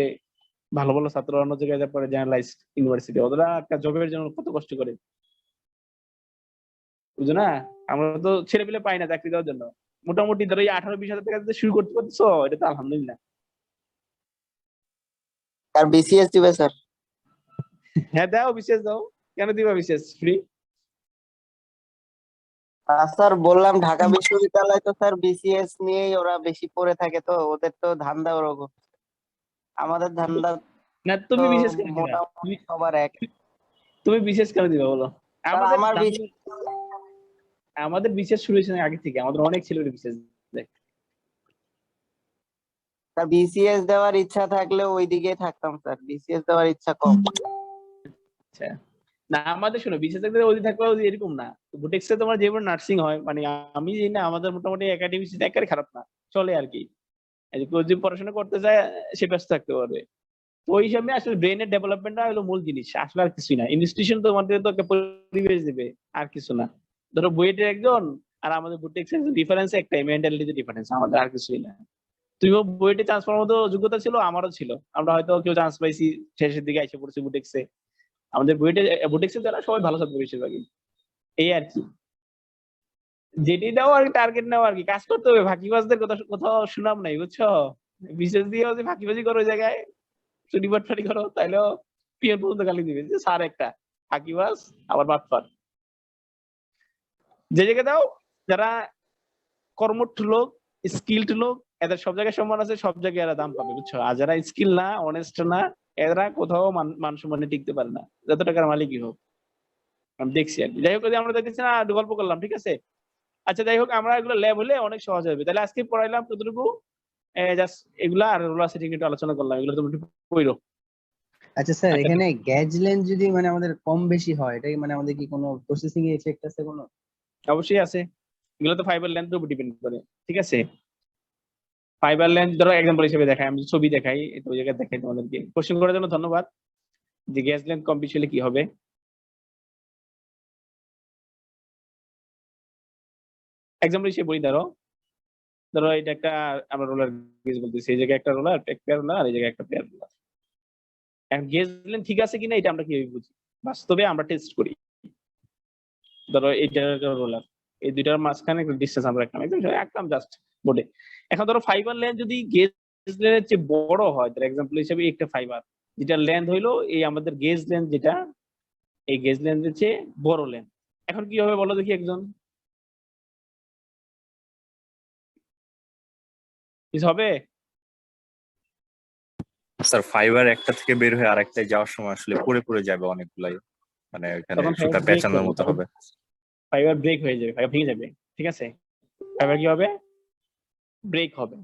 ভালো ভালো ছাত্র অন্য জায়গায় যা পড়ে, জেনারেলাইজ ইউনিভার্সিটি, ওরা একটা জবের জন্য কত কষ্ট করে, বুঝো না? আমরা তো ছেলে পেলে পাই না চাকরি দেওয়ার জন্য, মোটামুটি ধরো এই 18-20 হাজার টাকা দিয়ে শুরু করতে পারছো, এটা তো আলহামদুলিল্লাহ। আর বিসিএস দিবে স্যার? হ্যাঁ দাও, বিশেষ দাও, কেন দিবা বিশেষ ফ্রি? স্যার বললাম ঢাকা বিশ্ববিদ্যালয় তো স্যার বিসিএস নিয়েই ওরা বেশি পড়ে থাকে, তো ওদের তো ধান্দা ওরকম। আমাদের ধান্দা না তো তুমি বিশেষ কেন দিবা? মোটামুটি সবার এক। তুমি বিশেষ কেন দিবা বলো? স্যার আমাদের আমার আমাদের বিশেষ শুরু হয়েছে আগে থেকে, আমাদের অনেক ছিল বিশেষ দেয়। স্যার বিসিএস দেওয়ার ইচ্ছা থাকলে ওই দিকেই থাকতাম স্যার, বিসিএস দেওয়ার ইচ্ছা কম। আচ্ছা, না আমাদের শোনো বিশেষ থাকলে ওই থাকবে ওই এরকম না। বুটেক্সে তোমার যেমন নার্সিং হয়, মানে আমি জানি না, আমাদের মোটামুটি একাডেমিক একেবারে খারাপ না, চলে আর কি। কেউ যদি পড়াশোনা করতে চায় সে ব্যস্ত থাকতে পারবে। তো ওই হিসাবে আসলে ব্রেনের ডেভেলপমেন্টটা হলো মূল জিনিস, আসলে আর কিছুই না। ইনস্টিটিউশন তোমাদের তো একটা পরিবেশ দিবে, আর কিছু না। ধরো বুয়েটের একজন আর আমাদের বুটেক্সের ডিফারেন্স একটাই, মেন্টালিটি ডিফারেন্স, আমাদের আর কিছুই না। তুইও বুয়েটে চান্স পাওয়ার মতো যোগ্যতা ছিল, আমারও ছিল, আমরা হয়তো কেউ চান্স পাইছি শেষের দিকে এসে পড়ছি বুটেক্সে। আমাদের বুটেক্সে যারা সবাই ভালো ছাত্র বেশিরভাগই, এই আর কি। যেটি দাও আর টার্গেট নাও আর কি, কাজ করতে হবে। ফাঁকিবাজদের কথা কোথাও শুনাম নাই, বুঝছো? বিশেষ দিয়ে যে ফাঁকিবাজি করো ওই জায়গায়, চুরি বাটফারি করো, তাইলেও পিএন পর্যন্ত গালি দিবে যে স্যার একটা ফাঁকিবাজ আবার বাটফার। যে জায়গায় দাও যারা কর্মঠ লোক, স্কিলড লোক, এদের সব জায়গায় সম্মান আছে, সব জায়গায় এরা দাম পাবে, বুঝছো? আর যারা স্কিল না, অনেস্ট না, এরা কোথাও মান সম্মানে টিকতে পারে না, যত টাকার মালিকই হোক। আমি দেখছি আর কি। যাই হোক, আমরা দেখতেছি না, গল্প করলাম, ঠিক আছে। আচ্ছা যাই হোক, আমরা এগুলো ল্যাব হলে অনেক সহজ হবে। তাহলে আজকে পড়াইলাম কতটুকু, জাস্ট এগুলা, আর রোলার সেটিং একটু আলোচনা করলাম, এগুলো তুমি একটু কইরো। আচ্ছা স্যার, আচ্ছা, এখানে গ্যাজ লেন্থ যদি মানে আমাদের কম বেশি হয়, এটা কি মানে আমাদের কি কোনো প্রসেসিং এ এফেক্ট আছে কোনো? অবশ্যই আছে। এগুলো তো ফাইবার লেন্থের উপর ডিপেন্ড করে, ঠিক আছে। ফাইবার লেন্থ ধরো এক্সাম্পল হিসেবে দেখাই, আমি ছবি দেখাই, এটা ওই জায়গায় দেখাই তোমাদেরকে। কোশ্চেন করার জন্য ধন্যবাদ। যে গ্যাস লেন্থ কম বেশি হলে কি হবে। এক্সাম্পল হিসেবে বলি, ধরো ধরো এটা একটা, আমরা রোলার গেজ বলতেছি, এই জায়গায় একটা রোলার, এক পেয়ার রোলার, আর এই জায়গায় একটা পেয়ার রোলার। এখন গেজ লেন্থ ঠিক আছে কিনা এটা আমরা কিভাবে বুঝি? বাস্তবে আমরা টেস্ট করি। ধরো এইটা একটা রোলার, এই দুইটার মাঝখানে একটা ডিসটেন্স আমরা একদম জাস্ট বোর্ডে। এখন ধরো ফাইবার লেন্থ যদি গেজ লেন্থের চেয়ে বড় হয়, তার এক্সাম্পল হিসেবে একটা ফাইবার যেটা লেন্থ হইলো এই আমাদের গেজ লেন্থ, যেটা এই গেজ লেন্থের চেয়ে বড় লেন্থ, এখন কি হবে বলো দেখি একজন? কিছু হবে? স্যার ফাইবার একটা থেকে বের হয়ে আরেকটায় যাওয়ার সময় আসলে পড়ে পড়ে যাবে অনেকগুলাই, মানে এখানে তখন সুতা পেঁচানোর মতো হবে। ফাইবার ব্রেক হয়ে যাবে, ফাইবার ভেঙে যাবে, ঠিক আছে। ফাইবার কি হবে? ব্রেক হবে।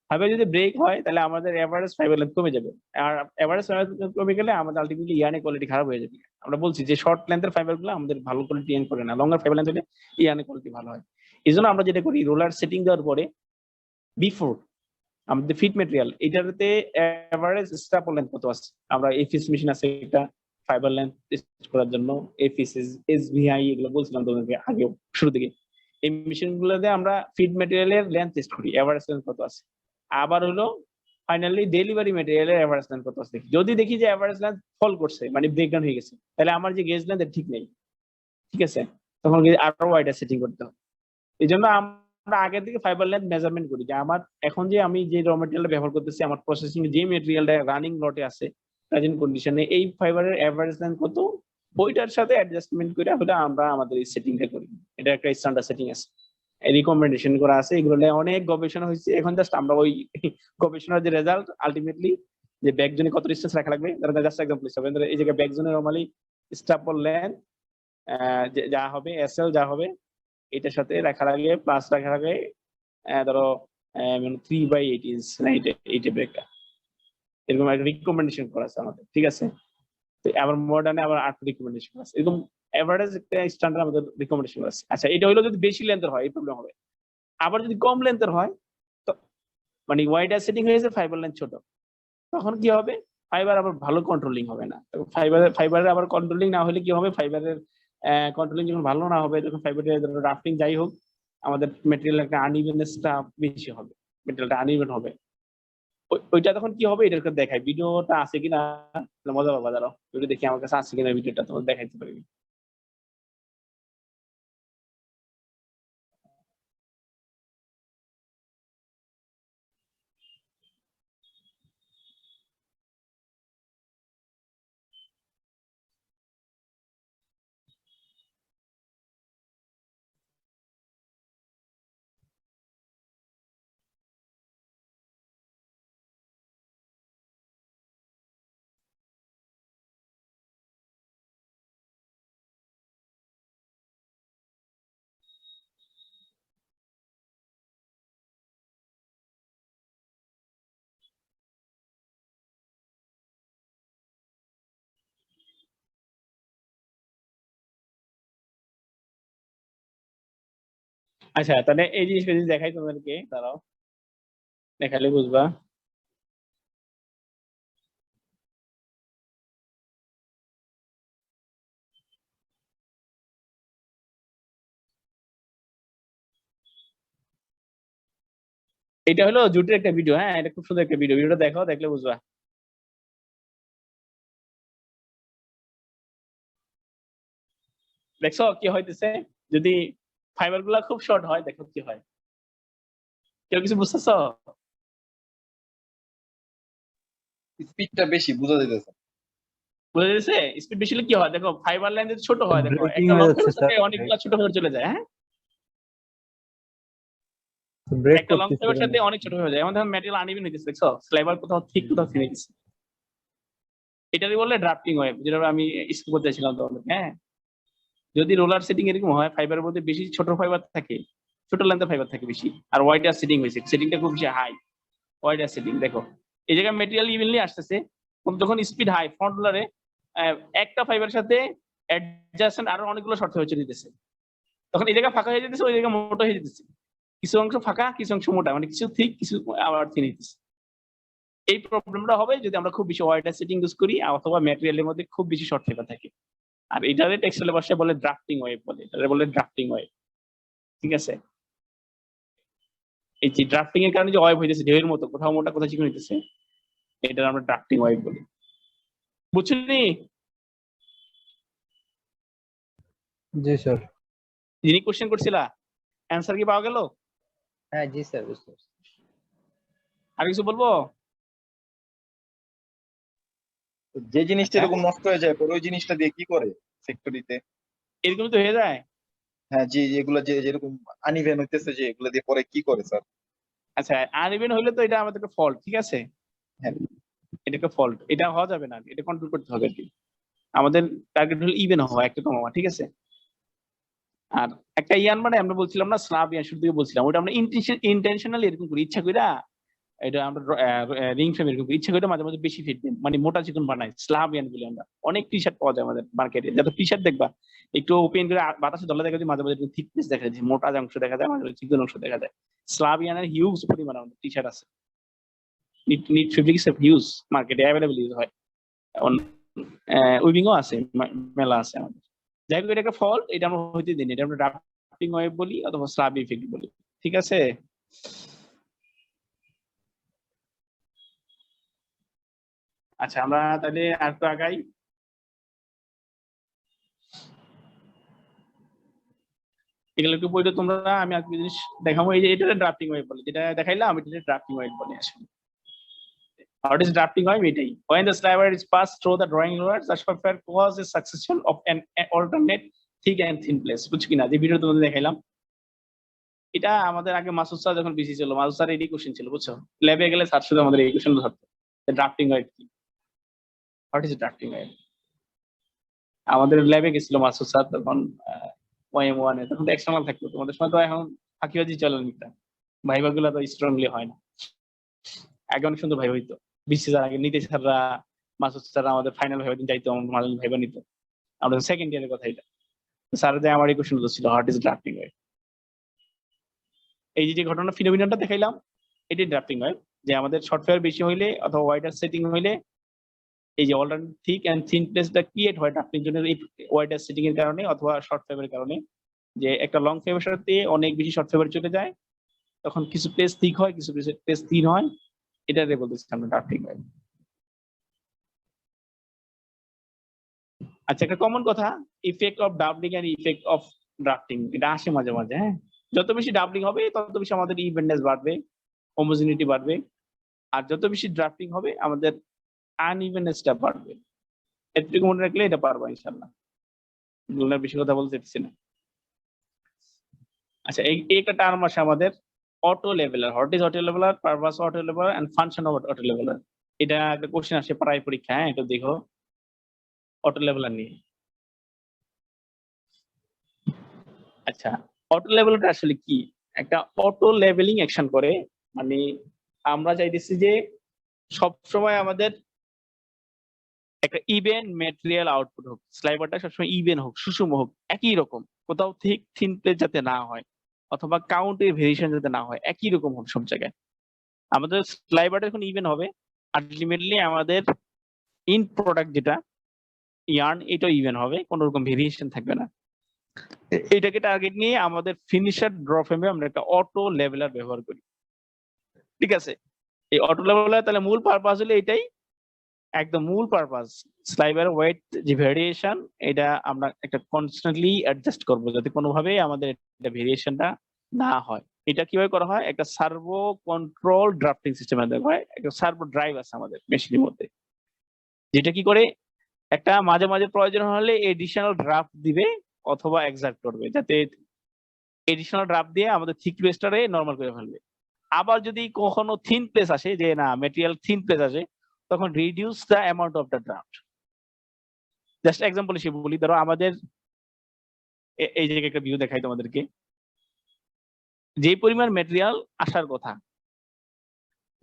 ফাইবার যদি ব্রেক হয় তাহলে আমাদের এভারেজ ফাইবার লেন্থ কমে যাবে, আর এভারেজ ফাইবার লেন্থ কমে গেলে আমাদের আলটিমেটলি ইয়ার্নের কোয়ালিটি খারাপ হয়ে যাবে। আমরা বলছি যে শর্ট লেন্থের ফাইবার গুলো আমাদের ভালো কোয়ালিটি ইয়ার্ন করে না, লঙ্গার ফাইবার লেন্থ হলে ইয়ার্নের কোয়ালিটি ভালো হয়। এই জন্য আমরা যেটা করি, রোলার সেটিং দেওয়ার পরে বিফোর আমাদের ফিট ম্যাটেরিয়াল এটাতে এভারেজ স্ট্যাপল লেন্থ কত আছে, আমরা এফিস মেশিন আছে একটা ফাইবার লেন্থ টেস্ট করার জন্য, এফিস, এসভিআই, এগুলো বলছিলাম তোমাদেরকে আগেও শুরু থেকে। এই মেশিন গুলোতে আমরা ফিড ম্যাটেরিয়ালের লেন্থ টেস্ট করি, এভারেজ লেন্থ কত আছে। আবার হলো ফাইনালি ডেলিভারি ম্যাটেরিয়ালের এভারেজ লেন্থ কত আছে। যদি দেখি যে এভারেজ লেন্থ ফল করছে, মানে ব্রেকডাউন হয়ে গেছে, তাহলে আমার যে গেজ লেন্থ ঠিক নেই, ঠিক আছে, তখন আরো ওয়াইডার সেটিং করতে হবে। এই জন্য আমরা আগে থেকে ফাইবার লেন্থ মেজারমেন্ট করি, যে আমার এখন যে আমি যে র মেটেরিয়ালটা ব্যবহার করতেছি, আমার প্রসেসিং যে মেটেরিয়ালটা রানিং লটে আছে প্রেজেন্ট কন্ডিশনে, এই ফাইবারের এভারেজ লেন্থ কত, ওইটার সাথে অ্যাডজাস্টমেন্ট করে হলে আমরা আমাদের এই সেটিংটা করি। এটা একটা স্ট্যান্ডার্ড সেটিং আছে, রিকমেন্ডেশন করা আছে, এগুলো অনেক গবেষণা হয়েছে। এখন জাস্ট আমরা ওই গবেষণার যে রেজাল্ট আলটিমেটলি, যে ব্যাক জোনে কত ডিসটেন্স রাখা লাগবে, জাস্ট এক্সাম্পল হিসাবে এই জায়গায় ব্যাক জোনে নরমালি স্ট্যাপল লেন্থ যা হবে, এসএল যা হবে, এটার সাথে রাখা লাগে, প্লাস রাখা লাগে ধরো 3/8 ইঞ্চ, এইটা ব্রেকটা, এরকম একটা রিকমেন্ডেশন করা আছে আমাদের, ঠিক আছে। তো আবার মডার্নে আবার 8 রিকমেন্ডেশন আছে, এরকম এভারেজ একটা স্ট্যান্ডার্ড আমাদের রিকমেন্ডেশন আছে। আচ্ছা, এটা হলো যদি বেশি লেন্থের হয় এই প্রবলেম হবে। আবার যদি কম লেন্থের হয়, তো মানে ওয়াইডার সেটিং হয়েছে, ফাইবার লেন্থ ছোট, তখন কি হবে, ফাইবার আবার ভালো কন্ট্রোলিং হবে না। ফাইবারের আবার কন্ট্রোলিং না হলে কি হবে, ফাইবারের কন্ট্রোলিং যখন ভালো না হবে, তখন ফাইবারের রাফটিং যাই হোক, আমাদের মেটেরিয়াল একটা আনইভেননেসটা বেশি হবে, মেটেরিয়ালটা আনইভেন হবে। ওইটা তখন কি হবে, এটা দেখায়, ভিডিওটা আছে কিনা, মজা পাবা, দাঁড়াও ভিডিও দেখি আমার কাছে আছে কিনা, ভিডিওটা তোমার দেখাইতে পারবি। আচ্ছা তাহলে এই জিনিসটা যদি দেখাই তোমাদেরকে, দাঁড়াও দেখালে বুঝবা। এটা হলো জুটের একটা ভিডিও, হ্যাঁ এটা খুব সুন্দর একটা ভিডিও, ভিডিওটা দেখো, দেখলে বুঝবা। দেখছো কি হইতেছে যদি ফাইবার গুলা খুব শর্ট হয়, দেখো কি হয়। কেউ কিছু বুঝতেছো? স্পিডটা বেশি বোঝা যাইতেছে। বুঝা যাচ্ছে স্পিড বেশি হলে কি হয়, দেখো ফাইবার লাইন যদি ছোট হয়, দেখো ব্রেকিং একটা হয়ে লং যাচ্ছে ফাইবার সাথে স্যার, অনেকগুলা ছোট ফাইবার চলে যায়, হ্যাঁ ব্রেক একটা লং করতেছে। ফাইবার সাথে অনেক ছোট হয়ে যায়। যেমন ধরো ম্যাটেরিয়াল আনইভেন হইতেছে, দেখছো স্লাইবার কোথাও ঠিক কোথাও থেমে গেছে। এটারই বলে ড্রাফটিং ওয়েভ, যেটা আমি স্কুল করতে চাইছিলাম তোমাদের। হ্যাঁ যদি রোলার সেটিং এরকম হয়, ফাইবারের মধ্যে বেশি ছোট ফাইবার থাকে, ছোট লেন্থের ফাইবার থাকে বেশি, আর ওয়াইডার সেটিং হয়েছে, সেটিংটা খুব বেশি হাই, ওয়াইডার সেটিং। দেখো এই জায়গায় মেটেরিয়াল ইভেনলি আসতেছে, যখন স্পিড হাই ফ্রন্ট রোলারে একটা ফাইবার সাথে অ্যাডজাস্টেন্ট আরো অনেকগুলো শর্ট ফাইবার চলে যেতেছে, তখন এই জায়গা ফাঁকা হয়ে যেতেছে, ওই জায়গা মোটা হয়ে যেতেছে, কিছু অংশ ফাঁকা কিছু অংশ মোটা, মানে কিছু ঠিক কিছু আবার থিন হইতেছে। এই প্রবলেমটা হবে যদি আমরা খুব বেশি ওয়াইডার সেটিং ইউজ করি অথবা ম্যাটেরিয়ালের মধ্যে খুব বেশি শর্ট ফাইবার থাকে। আর এটারে টেক্সটাইল ভাষায় বলে ড্রাফটিং ওয়েভ বলে, এটারে বলে ড্রাফটিং ওয়েভ। ঠিক আছে, এই যে ড্রাফটিং এর কারণে যে ওয়েভ হইতেছে ঢেউয়ের মতো, কোথাও মোটা কোথাও চিকন হইতেছে, এটা আমরা ড্রাফটিং ওয়েভ বলি। বুঝছনি? জি স্যার। যিনি কোশ্চেন করছিলা অ্যান্সার কি পাওয়া গেল? হ্যাঁ জি স্যার, বুঝতে পারছি। আর কিছু বলবো? যে জিনিসটা আচ্ছা, এরকম নষ্ট হয়ে যায় পরে ওই জিনিসটা দিয়ে কি করে ফ্যাক্টরিতে? এরকম তো হয়ে যায়। হ্যাঁ জি, এগুলো যে যেরকম আনইভেন হইতেছে যে এগুলো দিয়ে পরে কি করে স্যার? আচ্ছা আনইভেন হইলে তো এটা আমাদের একটা ফল্ট, ঠিক আছে, হ্যাঁ এটা একটা ফল্ট, এটা হওয়া যাবে না, এটা কন্ট্রোল করতে হবে আর কি। আমাদের টার্গেট হলো ইভেন হওয়া, একটা কম হওয়া, ঠিক আছে। আর একটা ইয়ান মানে আমরা বলছিলাম না, স্লাব ইয়ান শুরু থেকে বলছিলাম, ওটা আমরা ইন্টেনশনালি এরকম করি, ইচ্ছা কইরা এটা আমরা রিং ফ্রেম এরকম করি, ইচ্ছা করে মাঝে মাঝে বেশি ফিট দিন, মানে মোটা চিকন বানাই, স্লাব ইয়ান বলি আমরা। অনেক টি শার্ট পাওয়া যায় আমাদের মার্কেটে, যত টি শার্ট দেখবা একটু ওপেন করে বাতাসে দলে দেখা যায়, মাঝে মাঝে একটু থিকনেস দেখা যায়, মোটা অংশ দেখা যায়, মাঝে মাঝে চিকন অংশ দেখা যায়। স্লাব ইয়ানের হিউজ পরিমাণ আমাদের টি শার্ট আছে, নিট ফেব্রিক্স হিউজ মার্কেটে অ্যাভেলেবল ইউজ হয়, এখন উইভিংও আছে, মেলা আছে আমাদের। যাই হোক এটা একটা ফল্ট, এটা আমরা হইতে দিন, এটা আমরা ড্রাফটিং ওয়েভ বলি অথবা স্লাব ইফেক্ট বলি, ঠিক আছে। আচ্ছা আমরা তাহলে আর একটু আগাই। এগুলো একটু বইটা তোমরা, আমি আর কি জিনিস দেখাবো, এই যে এটা ড্রাফটিং ওয়েভ বলে, যেটা দেখাইলাম এটা ড্রাফটিং ওয়েভ বলে আসলে। What is drafting oil? এটাই, when the sliver is passed through the drawing roller, the software causes a succession of an alternate thick and thin place. বুঝছো কিনা, যে ভিডিও তোমাদের দেখাইলাম, এটা আমাদের আগে মাসুদ স্যার যখন বিসি ছিল, মাসুদ স্যার এই কোশ্চেন ছিল, বুঝছো, ল্যাবে গেলে স্যার শুধু আমাদের এই কোশ্চেন ধরতো, ড্রাফটিং ওয়েভ কি, হোয়াট ইজ ড্রাফটিং ওয়েভ। আমাদের ল্যাবে গেছিল মাসুদ স্যার তখন ওয়াইএম ওয়ানে, তখন তো এক্সটার্নাল থাকতো, তোমাদের সময় তো এখন ফাঁকিবাজি চলে নিতাম, ভাইবা গুলা তো স্ট্রংলি হয় না, আগে অনেক সুন্দর ভাইবা হইতো, বিসি স্যার আগে নিতে স্যাররা, মাসুদ স্যার আমাদের ফাইনাল ভাইবা দিন যাইতো, মাঝে ভাইবা নিত, আমাদের সেকেন্ড ইয়ারের কথা এটা। স্যার যে আমার এই কোশ্চেন ছিল, হোয়াট ইজ ড্রাফটিং ওয়েভ। এই যে ঘটনা ফিনোমিনানটা দেখাইলাম, এটি ড্রাফটিং ওয়েভ, যে আমাদের সফটওয়্যার বেশি হইলে অথবা ওয়াইডার সেটিং হইলে এই যে অলরেডি থিক এন্ড থিন প্লেসটা ক্রিয়েট হয় ড্রাফটিং জন্য, এই ওয়াইডার সেটিং এর কারণে অথবা শর্ট ফাইবারের কারণে, যে একটা লং ফাইবার সাথে অনেক বেশি শর্ট ফাইবার চলে যায়, তখন কিছু প্লেস থিক হয় কিছু প্লেস থিন হয়, এটারে বলতেছি আমরা ড্রাফটিং ওয়েভ। আচ্ছা একটা কমন কথা, effect of doubling and effect of drafting, এটা আসে মাঝে মাঝে। হ্যাঁ যত বেশি ডাবলিং হবে তত বেশি আমাদের ইভেন্টনেস বাড়বে, হোমোজেনিটি বাড়বে, আর যত বেশি ড্রাফটিং হবে আমাদের আনইভেননেসটা বাড়বে। এটুকু মনে রাখলে এটা পারবো ইনশাআল্লাহ, এগুলোর বেশি কথা বলতে চাইছি না। আচ্ছা এই একটা টার্ম আসে আমাদের, auto leveller. What is auto leveller, purpose auto leveller and function of auto leveller. এটা একটা কোশ্চেন আসে প্রায় পরীক্ষা, হ্যাঁ এটা দেখো অটো লেভেলার নিয়ে। আচ্ছা অটো লেভেলটা আসলে কি, একটা অটো লেভেলিং অ্যাকশন করে, মানে আমরা চাইতেছি যে সব সময় আমাদের একটা ইভেন ম্যাটেরিয়াল আউটপুট হোক, স্লাইভারটা সবসময় ইভেন হোক, সুষম হোক, একই রকম, কোথাও থিক থিন প্লেস যাতে না হয়, অথবা কাউন্টের ভেরিয়েশন যাতে না হয়, একই রকম হবে সব জায়গায়। আমাদের স্লাইবারটা এখন ইভেন হবে, আলটিমেটলি আমাদের ইন প্রোডাক্ট যেটা ইয়ার্ন এটা ইভেন হবে, কোনো রকম ভেরিয়েশন থাকবে না। এটাকে টার্গেট নিয়ে আমাদের ফিনিশার ড্র ফ্রেমে আমরা একটা অটো লেভেলার ব্যবহার করি, ঠিক আছে। এই অটো লেভেলার তাহলে মূল পারপাস হলো এটাই, একদম মূল পারপাস স্লাইবার ওয়েট যে ভেরিয়েশন এটা আমরা একটা কনস্ট্যান্টলি অ্যাডজাস্ট করবো যাতে কোনোভাবে আমাদের এটা ভেরিয়েশনটা না হয়। এটা কিভাবে করা হয়, একটা সার্ভো কন্ট্রোল ড্রাফটিং সিস্টেম হয়, একটা সার্ভো ড্রাইভ আছে আমাদের মেশিনের মধ্যে, যেটা কি করে একটা মাঝে মাঝে প্রয়োজন হলে এডিশনাল ড্রাফট দিবে অথবা এক্সাক্ট করবে, যাতে এডিশনাল ড্রাফট দিয়ে আমাদের থিক প্লেসটারে নরমাল করে ফেলবে। আবার যদি কখনো থিন প্লেস আসে, যে না মেটেরিয়াল থিন প্লেস আসে, তখন reduce the amount of the draft. Just example হিসেবে বলি, ধরো আমাদের এই জায়গায় একটা ভিউ দেখাই তোমাদেরকে, যে পরিমাণ মেটেরিয়াল আসার কথা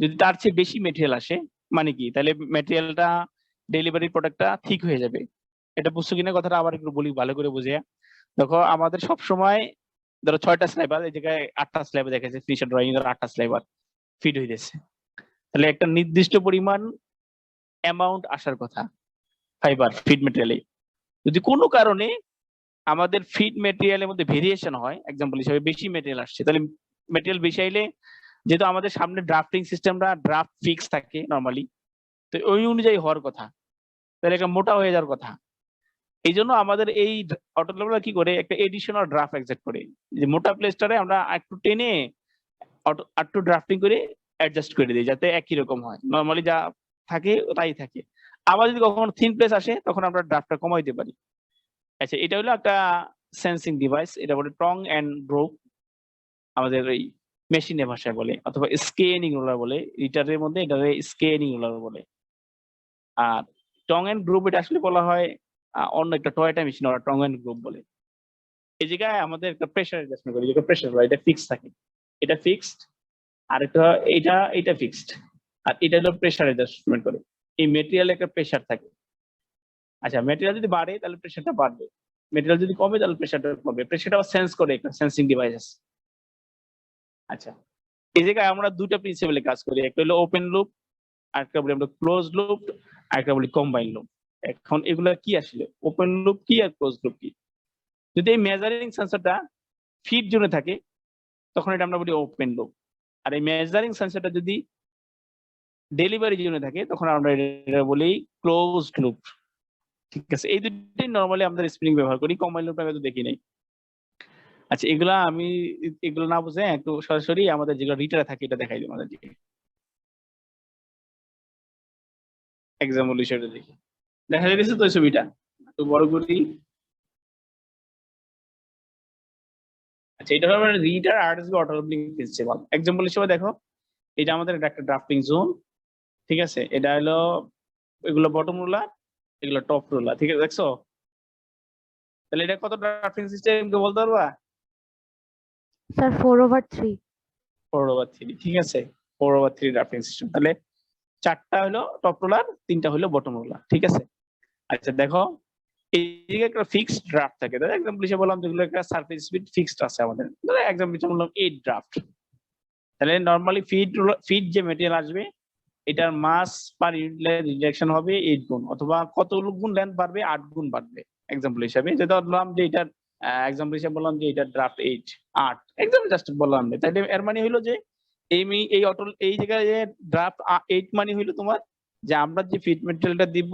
যদি তার চেয়ে বেশি মেটেরিয়াল আসে, মানে কি, তাহলে মেটেরিয়ালটা ডেলিভারি প্রোডাক্টটা ঠিক হয়ে যাবে। এটা বুঝছো কিনা কথাটা আবার একটু বলি ভালো করে বুঝে। দেখো আমাদের সব সময় ধরো 6টা স্লাইবার, এই জায়গায় 8টা স্লাইবার দেখাচ্ছে, ফিনিশার ড্রয়িং এর 8টা স্লাইবার ফিট হইতেছে, তাহলে একটা নির্দিষ্ট পরিমাণ অ্যামাউন্ট আসার কথা ফাইবার ফিড মেটেরিয়ালে। যদি কোনো কারণে আমাদের ফিড মেটেরিয়ালের মধ্যে ভেরিয়েশন হয়, এক্সাম্পল হিসেবে বেশি মেটেরিয়াল আসছে, তাহলে মেটেরিয়াল বেশি আইলে যেহেতু আমাদের সামনে ড্রাফটিং সিস্টেমটা ড্রাফট ফিক্স থাকে নর্মালি, তো ওই অনুযায়ী হওয়ার কথা, তাহলে একটা মোটা হয়ে যাওয়ার কথা। এই জন্য আমাদের এই অটো লেভেলার কি করে, একটা এডিশনাল ড্রাফট এক্সেক্ট করে, যে মোটা প্লেসটারে আমরা একটু টেনে একটু ড্রাফটিং করে অ্যাডজাস্ট করে দিই যাতে একই রকম হয়, নর্মালি যা থাকে তাই থাকে। আবার যদি কখনো থিন প্লেস আসে তখন আমরা ড্রাফটটা কমাই দিতে পারি। আচ্ছা, এটা হলো একটা সেন্সিং ডিভাইস, এটা বলে টং এন্ড গ্রোভ, আমাদের এই মেশিনের ভাষায় বলে, অথবা স্কেনিং রোলার বলে, রিটারের মধ্যে এটা স্কেনিং রোলার বলে। আর টং এন্ড গ্রুপ এটা আসলে বলা হয় অন্য একটা টয়টা মেশিন, ওরা টং এন্ড গ্রুপ বলে। এই জায়গায় আমাদের একটা প্রেসার অ্যাডজাস্টমেন্ট করি, যেটা প্রেসার এটা ফিক্সড থাকে, এটা ফিক্সড, আর এটা ফিক্সড, আর এটা হলো প্রেসার অ্যাডজাস্টমেন্ট করে। এই মেটেরিয়ালে একটা প্রেসার থাকে। আচ্ছা, মেটেরিয়াল যদি বাড়ে তাহলে প্রেসারটা বাড়বে, মেটেরিয়াল যদি কমে তাহলে প্রেসারটা কমবে। প্রেসারটা সেন্স করে, একটা সেন্সিং ডিভাইস আছে। আচ্ছা, এই জায়গায় আমরা দুটো প্রিন্সিপালে কাজ করি, একটা হলো ওপেন লুপ, আরেকটা বলি আমরা ক্লোজ লুপ, আরেকটা বলি কম্বাইন লুপ। এখন এগুলা কি আসলে, ওপেন লুপ কি আর ক্লোজ লুপ কি? যদি এই মেজারিং সেন্সরটা ফিড জোনে থাকে তখন এটা আমরা বলি ওপেন লুপ, আর এই মেজারিং সেন্সরটা যদি ডেলিভারি জোনে থাকে তখন আমরা এটা বলি ক্লোজড লুপ। ঠিক আছে, এই দুটোই নরমালি আমরা স্প্রিং ব্যবহার করি, কম্বাইন লুপ আমি তো দেখি নাই। আচ্ছা, এগুলো না বুঝে একটু সরাসরি আমাদের যেগুলো রিটারে থাকে এটা দেখাই দিই আমাদেরকে। এক্সাম্পল হিসেবে দেখি, দেখা গেছে তো ছবিটা একটু বড় করি। আচ্ছা, এটা হলো reader RTC auto leveling principal. Example হিসেবে দেখো, এটা আমাদের একটা ড্রাফটিং জোন, ঠিক আছে, এটা হলো এগুলো বটম রোলার, এগুলো টপ রোলার, ঠিক আছে, দেখছো? তাহলে এটা কত ড্রাফটিং সিস্টেম কে বলতে পারবা? স্যার 4/3। 4/3, ঠিক আছে, 4/3 ড্রাফটিং সিস্টেম। তাহলে 4টা হলো টপ রোলার, 3টা হলো বটম রোলার, ঠিক আছে। আচ্ছা দেখো, এই দিকে একটা ফিক্সড ড্রাফট থাকে, ধরো এক্সাম্পল হিসেবে বললাম যেগুলো একটা সারফেস স্পিড ফিক্সড আছে আমাদের, ধরো এক্সাম্পল হিসেবে বললাম 8 ড্রাফট। তাহলে নরমালি ফিড যে মেটেরিয়াল আসবে এটার মাস পার ইউনিট রিডাকশন হবে 8 গুণ, অথবা কত গুণ লেন্থ বাড়বে, 8 গুণ বাড়বে। এক্সাম্পল হিসেবে যেটা বললাম যে এটার এক্সাম্পল হিসেবে বললাম যে এটা ড্রাফট 8 এক্সাম্পল জাস্ট বললাম, তাহলে এর মানে হলো যে এই অটো এই জায়গায় ড্রাফট 8 মানে হইলো তোমার যে আমরা যে ফিড মেটেরিয়ালটা দিব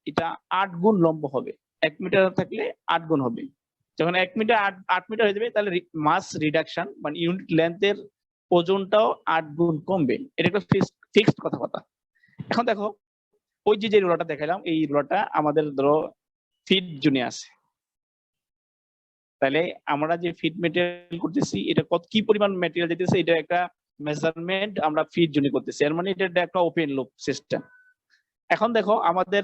এটা 8 গুণ লম্ব হবে, 1 মিটার থাকলে 8 গুণ হবে। যখন 1 মিটার 8 মিটার হয়ে যাবে তাহলে মাস রিডাকশন মানে ইউনিট লেন্থের ওজনটাও 8 গুণ কমবে। এটা একটা ফিক্সড কথা। এখন দেখো, ওই যে রোলারটা দেখালাম, এই রোলারটা আমাদের ধরো ফিড জোনে আছে, তাহলে আমরা যে ফিড মেটেরিয়াল করতেছি এটা কি পরিমাণ মেটেরিয়াল যেতেছে এটা একটা মেজারমেন্ট আমরা ফিড জোনে করতেছি, এর মানে এটা একটা ওপেন লুপ সিস্টেম। এখন দেখো আমাদের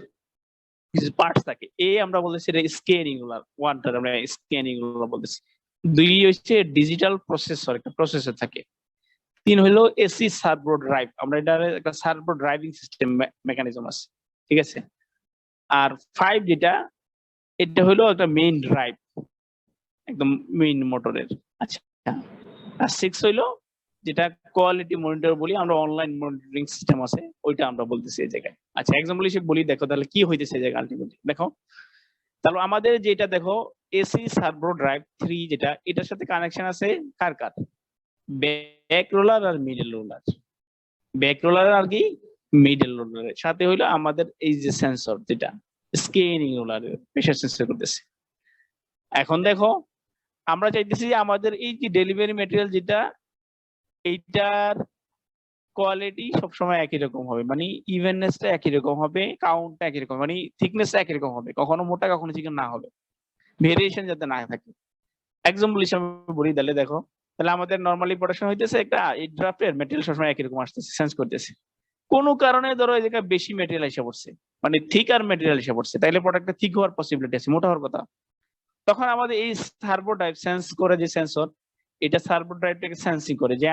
কিছু পার্টস থাকে, আমরা বলতেছি এটা স্ক্যানিং রোলার, ওয়ানটা আমরা স্ক্যানিং রোলার বলতেছি। 2 হচ্ছে ডিজিটাল প্রসেসর, একটা প্রসেসর থাকে। 3 হলো এসি সার্ভো ড্রাইভ, আমরা এটা একটা সার্ভো ড্রাইভিং সিস্টেম মেকানিজম আছে, ঠিক আছে। আর 5 যেটা, এটা হলো একটা মেইন ড্রাইভ, একদম মেইন মোটরের। আচ্ছা, আর 6 হইলো যেটা কোয়ালিটি মনিটর বলি আমরা, অনলাইন মনিটরিং সিস্টেম আছে ওইটা আমরা বলতেছি এই জায়গায়। আচ্ছা এক্সাম্পল হিসেবে বলি, দেখো তাহলে কি হইতেছে এই জায়গায় আলটিমেটলি। দেখো তাহলে আমাদের যেটা দেখো এসি সার্ভো ড্রাইভ 3 যেটা, এটার সাথে কানেকশন আছে কার কার, ব্যাক রোলার আর মিডল রোলার। ব্যাক রোলার আর কি মিডল রোলারের সাথে হইলো আমাদের এই যে সেন্সর যেটা স্ক্যানিং রোলারের প্রেসার সেন্সর করতেছে। এখন দেখো আমরা চাইতেছি যে আমাদের এই যে ডেলিভারি ম্যাটেরিয়াল যেটা, এইটার কোয়ালিটি সবসময় একই রকম হবে, মানে ইভেননেসটা একই রকম হবে, কাউন্টটা একই রকম, মানে থিকনেসটা একই রকম হবে, কখনো মোটা কখনো চিকন না হবে, ভেরিয়েশন যাতে না থাকে। এক্সাম্পল হিসেবে বলি তাহলে দেখো, তাহলে আমাদের নরমালি প্রোডাকশন হইতেছে একটা এই ড্রাফটের ম্যাটেরিয়াল সবসময় একই রকম আসতেছে, সেন্স করতেছে। কোনো কারণে ধরো এই জায়গায় বেশি ম্যাটেরিয়াল এসে পড়ছে, মানে থিকার ম্যাটেরিয়াল এসে পড়ছে, তাইলে প্রোডাক্টটা থিক হওয়ার পসিবিলিটি আছে, মোটা হওয়ার কথা। তখন আমাদের এই সার্ভো ড্রাইভ সেন্স করে যে সেন্সর, এটা সার্ভো ড্রাইভটাকে সেন্সিং করে যে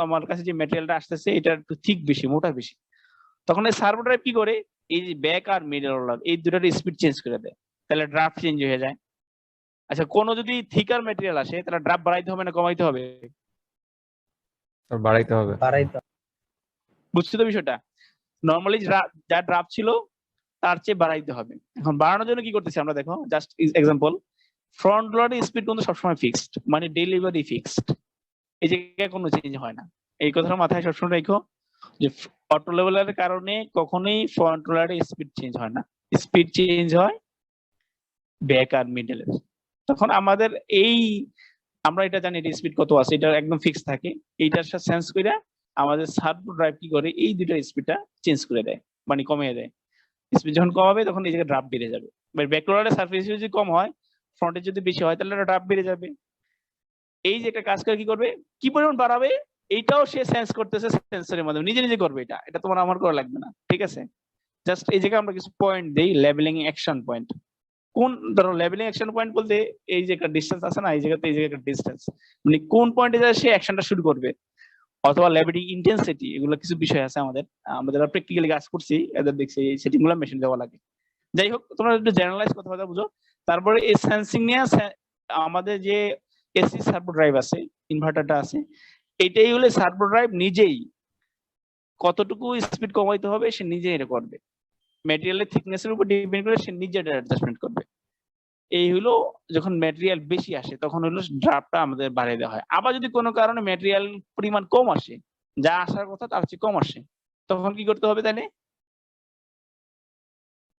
আমার কাছে যে ম্যাটেরিয়ালটা আসতেছে এটা একটু থিক বেশি, মোটা বেশি। তখন এই সার্ভো ড্রাইভ কি করে, এই যে ব্যাক আর মিডল রোলার এই দুটার স্পিড চেঞ্জ করে দেয়, তাহলে ড্রাফট চেঞ্জ হয়ে যায়। আচ্ছা কোনো যদি থিকার ম্যাটেরিয়াল আসে তাহলে ড্রাফট বাড়াইতে হবে না কমাইতে হবে? বাড়াইতে হবে। বুঝছো তো বিষয়টা? নরমালি যা ড্রাফট ছিল তার চেয়ে বাড়াইতে হবে। এখন বাড়ানোর জন্য কি করতেছি আমরা, দেখো জাস্ট এক্সাম্পল, ফ্রন্ট লোডের স্পিড কিন্তু সবসময় ফিক্সড, মানে ডেলিভারি ফিক্সড, এই জায়গায় কোনো চেঞ্জ হয় না। এই কথাটা মাথায় সবসময় রাখো যে অটো লেভেলের কারণে কখনোই ফ্রন্ট লোডের স্পিড চেঞ্জ হয় না, স্পিড চেঞ্জ হয় ব্যাক আর মিডলের। তখন আমাদের এই আমরা এটা জানি এটা স্পিড কত আছে, এটা একদম ফিক্স থাকে, এইটার সাথে সেন্স করে আমাদের সার্ভো ড্রাইভ কি করে এই দুটো স্পিডটা চেঞ্জ করে দেয়, মানে কমিয়ে দেয়। স্পিড যখন কমাবে তখন এই জায়গায় ড্রাফট বেড়ে যাবে, ব্যাক লোডের সারফেস যদি কম হয়, ফ্রন্টে যদি বেশি হয় তাহলে ড্রাফট বেড়ে যাবে। এই যে একটা কাজ করে কি করবে, কি পরিমাণ বাড়াবে এইটাও সে সেন্স করতেছে সেন্সরের মাধ্যমে, নিজে নিজে করবে, এটা তোমার আমার করা লাগবে না, ঠিক আছে? জাস্ট এই জায়গায় আমরা কিছু পয়েন্ট দেই, লেভেলিং অ্যাকশন পয়েন্ট। কোন ধরো লেভেলিং অ্যাকশন পয়েন্ট বলতে এই যে একটা ডিসটেন্স আছে না, এই জায়গাতে এই জায়গায় একটা ডিসটেন্স, মানে কোন পয়েন্টে যায় সে অ্যাকশনটা শুরু করবে, অথবা লেভেলিং ইন্টেন্সিটি, এগুলো কিছু বিষয় আছে আমাদের যারা প্র্যাকটিক্যালি কাজ করছি এদের দেখছি এই সেটিং গুলো মেশিন দেওয়া লাগে। যাই হোক তোমরা একটু জেনারেলাইজ কথা বুঝো। তারপরে এই সেন্সিং নিয়ে আমাদের যে এসি সার্ভো ড্রাইভ আছে, ইনভার্টারটা আছে, এটাই হলে সার্ভো ড্রাইভ নিজেই কতটুকু স্পিড কমাইতে হবে সে নিজেই এটা করবে, ম্যাটেরিয়ালের থিকনেসের উপর ডিপেন্ড করে সে নিজে এটা অ্যাডজাস্টমেন্ট করবে। এই হলো যখন ম্যাটেরিয়াল বেশি আসে তখন হলো ড্রাফটটা আমাদের বাড়িয়ে দেওয়া হয়। আবার যদি কোনো কারণে ম্যাটেরিয়াল পরিমাণ কম আসে, যা আসার কথা তার চেয়ে কম আসে, তখন কি করতে হবে তাহলে?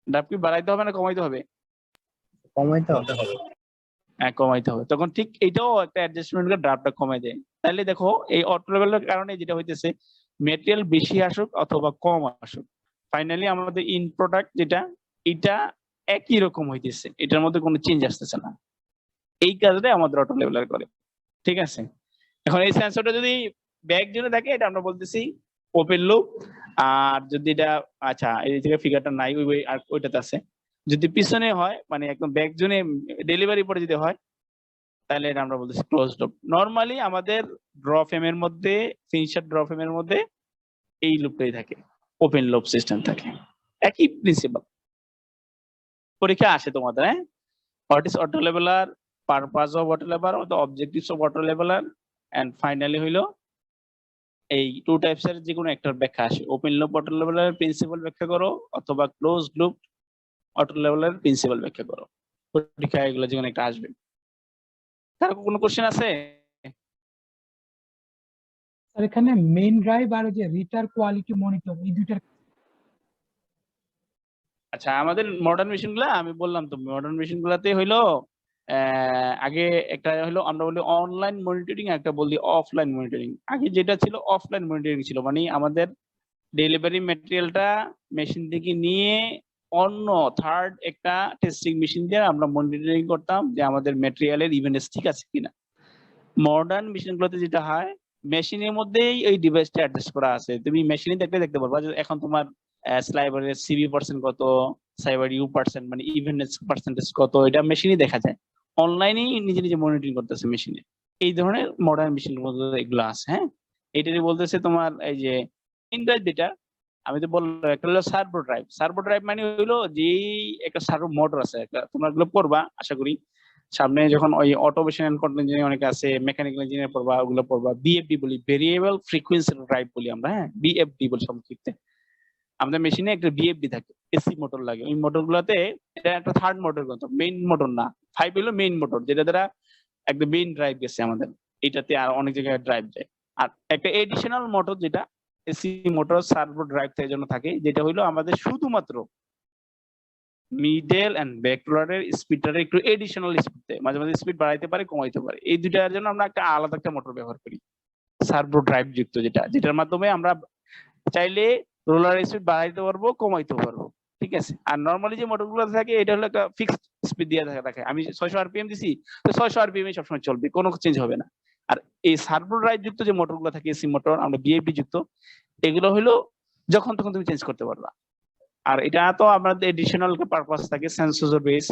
ড্রাফট কি বাড়াইতে হবে না কমাইতে হবে? কমাইতে হবে। হ্যাঁ কমাইতে হবে। তখন ঠিক এটাও একটা অ্যাডজাস্টমেন্ট করে ড্রাফটটা কমাই দেয়। তাহলে দেখো এই অটো লেভেলের কারণে যেটা হইতেছে, ম্যাটেরিয়াল বেশি আসুক অথবা কম আসুক, ফাইনালি আমাদের ইন প্রোডাক্ট যেটা এটা একই রকম হইতেছে, এটার মধ্যে কোনো চেঞ্জ আসতেছে না। এই কাজটা আমাদের অটো লেভেলার করে, ঠিক আছে? এখন এই সেন্সরটা যদি ব্যাক জোনে থাকে এটা আমরা বলতেছি ওপেন লুপ, আর যদি এটা আচ্ছা এই জায়গায় ফিগারটা নাই ওই আর ওইটাতে আছে, যদি পিছনে হয় মানে একদম ব্যাক জোনে ডেলিভারি পরে যদি হয় তাহলে এটা আমরা বলতেছি ক্লোজ লুপ। নরমালি আমাদের ড্র ফ্রেমের মধ্যে, ফিনিশার ড্র ফ্রেমের মধ্যে এই লুপটাই থাকে, ওপেন লুপ সিস্টেম থাকে, একই প্রিন্সিপাল। পরীক্ষা আসে তোমাদের, হ্যাঁ, what is auto leveller, purpose of auto leveller, অথবা objectives of auto leveller, and finally হইলো এই টু টাইপস এর যে কোনো একটার ব্যাখ্যা আসে, open loop auto leveller principal ব্যাখ্যা করো অথবা close loop auto leveller principal ব্যাখ্যা করো। পরীক্ষা এগুলো যে কোনো একটা আসবে। তার কোনো কোশ্চেন আছে? আর এখানে মেইন ড্রাইভ আর যে রিটার কোয়ালিটি মনিটর এই দুইটার আচ্ছা আমাদের মডার্ন মেশিন গুলা আমি বললাম তো, মডার্ন মেশিন গুলাতে হইলো আগে একটা হলো আমরা বলি অনলাইন মনিটরিং, একটা বলি অফলাইন মনিটরিং। আগে যেটা ছিল অফলাইন মনিটরিং ছিল, মানে আমাদের ডেলিভারি ম্যাটেরিয়ালটা মেশিন থেকে নিয়ে অন্য থার্ড একটা টেস্টিং মেশিন দিয়ে আমরা মনিটরিং করতাম যে আমাদের ম্যাটেরিয়ালের ইভেন্টস ঠিক আছে কিনা। মডার্ন মেশিন গুলোতে যেটা হয় মেশিনের মধ্যেই ওই ডিভাইসটা অ্যাডজাস্ট করা আছে, তুমি মেশিনে দেখতে পারবা যে এখন তোমার স্লাইবারের সিবি পার্সেন্ট কত, সাইবার ইউ পার্সেন্ট মানে ইভেন্টস পার্সেন্টেজ কত, এটা মেশিনে দেখা যায়, অনলাইনেই নিজে নিজে মনিটরিং করতেছে মেশিনে। এই ধরনের মডার্ন মেশিন মধ্যে এগুলো আছে। হ্যাঁ এটাই বলতেছে তোমার এই যে ইনড্রাইভ যেটা আমি তো বললাম, একটা হলো সার্ভো ড্রাইভ। সার্ভো ড্রাইভ মানে হইলো যে একটা সার্ভো মোটর আছে, একটা তোমরা এগুলো পড়বা আশা করি। সামনে যখন ওই অটোমেশন এন্ড কন্ট্রোল ইঞ্জিনিয়ারিং অনেকে আছে, মেকানিক্যাল ইঞ্জিনিয়ার পড়বা, ওগুলো পড়বা। বিএফডি বলি, ভেরিয়েবল ফ্রিকোয়েন্সি ড্রাইভ বলি আমরা, হ্যাঁ, বিএফডি বলি সংক্ষিপ্তে। আমাদের মেশিনে একটা বিএফডি থাকে, এসি মোটর লাগে। ওই মোটর গুলাতে এটা একটা থার্ড মোটর, কিন্তু মেইন মোটর না। 5 হলো মেইন মোটর, যেটা দ্বারা একটা মেইন ড্রাইভ গেছে আমাদের, এটাতে আর অনেক জায়গায় ড্রাইভ যায়। আর একটা এডিশনাল মোটর, যেটা এসি মোটর সার্ভো ড্রাইভ এর জন্য থাকে, যেটা হলো আমাদের শুধুমাত্র মিডল এন্ড ব্যাক রোলারের স্পিডটারে একটু এডিশনাল স্পিড দেয়, মাঝে মাঝে স্পিড বাড়াইতে পারে, কমাইতে পারে। এই দুইটার জন্য আমরা একটা আলাদা একটা মোটর ব্যবহার করি, সার্ভো ড্রাইভ যুক্ত, যেটার মাধ্যমে আমরা চাইলে রোলার স্পিড বাড়াইতে পারবো, কমাইতে পারবো। ঠিক আছে। আর নরমালি যে মোটর গুলো থাকে, এটা হলো একটা ফিক্সড স্পিড দিয়ে রাখে। আমি 600 আরপিএম দিছি, তো 600 আরপিএম সবসময় চলবে, কোনো চেঞ্জ হবে না। আর এই সার্ভো ড্রাইভ যুক্ত যে মোটর গুলো থাকে, এসি মোটর, আমরা বিএফডি যুক্ত, এগুলো হলো যখন তখন তুমি চেঞ্জ করতে পারবা। আর এটা তো আমাদের এডিশনাল পারপাস থাকে, সেন্সর বেস,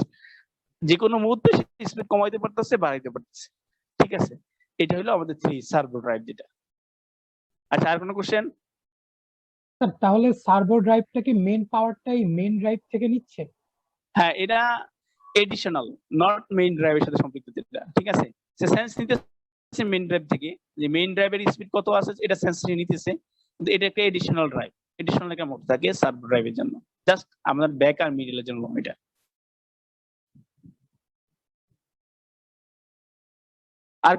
যে কোনো মুহূর্তে স্পিড কমাইতে পারতেছে, বাড়াইতে পারতেছে। ঠিক আছে। এটা হলো আমাদের 3 সার্ভো ড্রাইভ যেটা। আচ্ছা, আর কোনো কোশ্চেন? স্যার তাহলে সার্ভো ড্রাইভটা কি মেন পাওয়ারটাই মেন ড্রাইভ থেকে নিচ্ছে? হ্যাঁ, এটা এডিশনাল, নট মেইন ড্রাইভের সাথে সম্পৃক্ত যেটা। ঠিক আছে। সে সেন্স নিতেছে মেইন ড্রাইভ থেকে, যে মেইন ড্রাইভের স্পিড কত আছে এটা সেন্স নিতেছে, কিন্তু এটা একটা এডিশনাল ড্রাইভ। এডিশনাল একটা মোড থাকে সার্ভো ড্রাইভের জন্য, জাস্ট আমাদের ব্যাক আর মিডলের জন্য এটা। আর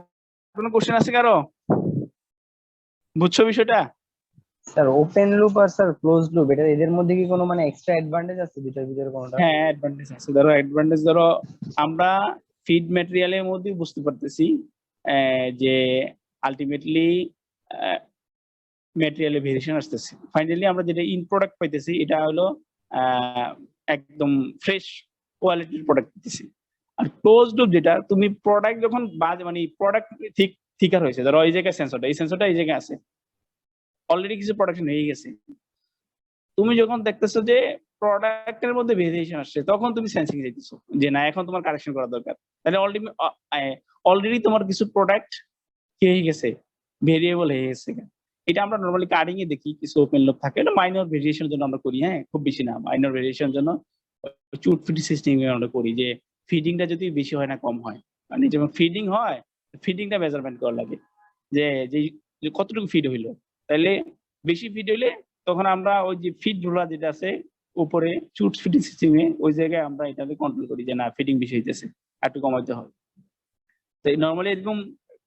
কোনো কোশ্চেন আছে কারো? বুঝছো বিষয়টা? স্যার ওপেন লুপ আর স্যার ক্লোজ লুপ, এটা এদের মধ্যে কি কোনো মানে এক্সট্রা অ্যাডভান্টেজ আছে দুটার ভিতরে কোনটা? হ্যাঁ, অ্যাডভান্টেজ আছে। ধরো আমরা ফিড ম্যাটেরিয়ালের মধ্যে বুঝতে পারতেছি যে আলটিমেটলি ম্যাটেরিয়ালের ভেরিয়েশন আসতেছে। ফাইনালি আমরা যেটা ইন প্রোডাক্ট পাইতেছি, এটা হলো একদম ফ্রেশ কোয়ালিটির প্রোডাক্ট পাইতেছি। আর ক্লোজ লুপ যেটা, তুমি প্রোডাক্ট যখন মানে প্রোডাক্ট থিকার হয়েছে, ধরো এই জায়গায় সেন্সরটা, এই সেন্সরটা এই জায়গায় আছে, অলরেডি কিছু প্রোডাকশন হয়ে গেছে, তুমি যখন দেখতেছো যে প্রোডাক্টের মধ্যে ভেরিয়েশন আসছে, তখন তুমি সেন্সিং যাইতেছো যে না, এখন তোমার কারেকশন করা দরকার। তাহলে অলরেডি তোমার কিছু প্রোডাক্ট কি হয়ে গেছে, ভেরিয়েবল হয়ে গেছে। এটা আমরা নরমালি কাটিং এ দেখি, কিছু ওপেন লুপ থাকে, এটা মাইনর ভেরিয়েশনের জন্য আমরা করি, হ্যাঁ, খুব বেশি না, মাইনর ভেরিয়েশনের জন্য চুট ফিড সিস্টেম আমরা করি, যে ফিডিংটা যদি বেশি হয় না কম হয়, মানে যেমন ফিডিং হয়, ফিডিংটা মেজারমেন্ট করা লাগে, যে যে কতটুকু ফিড হইলো। তাহলে বেশি ফিড হইলে তখন আমরা ওই যে ফিড রোলার যেটা আছে উপরে চুট ফিডিং সিস্টেমে, ওই জায়গায় আমরা এটাকে কন্ট্রোল করি যে না, ফিডিং বেশি হইতেছে, একটু কমাইতে হবে। তো নরমালি এরকম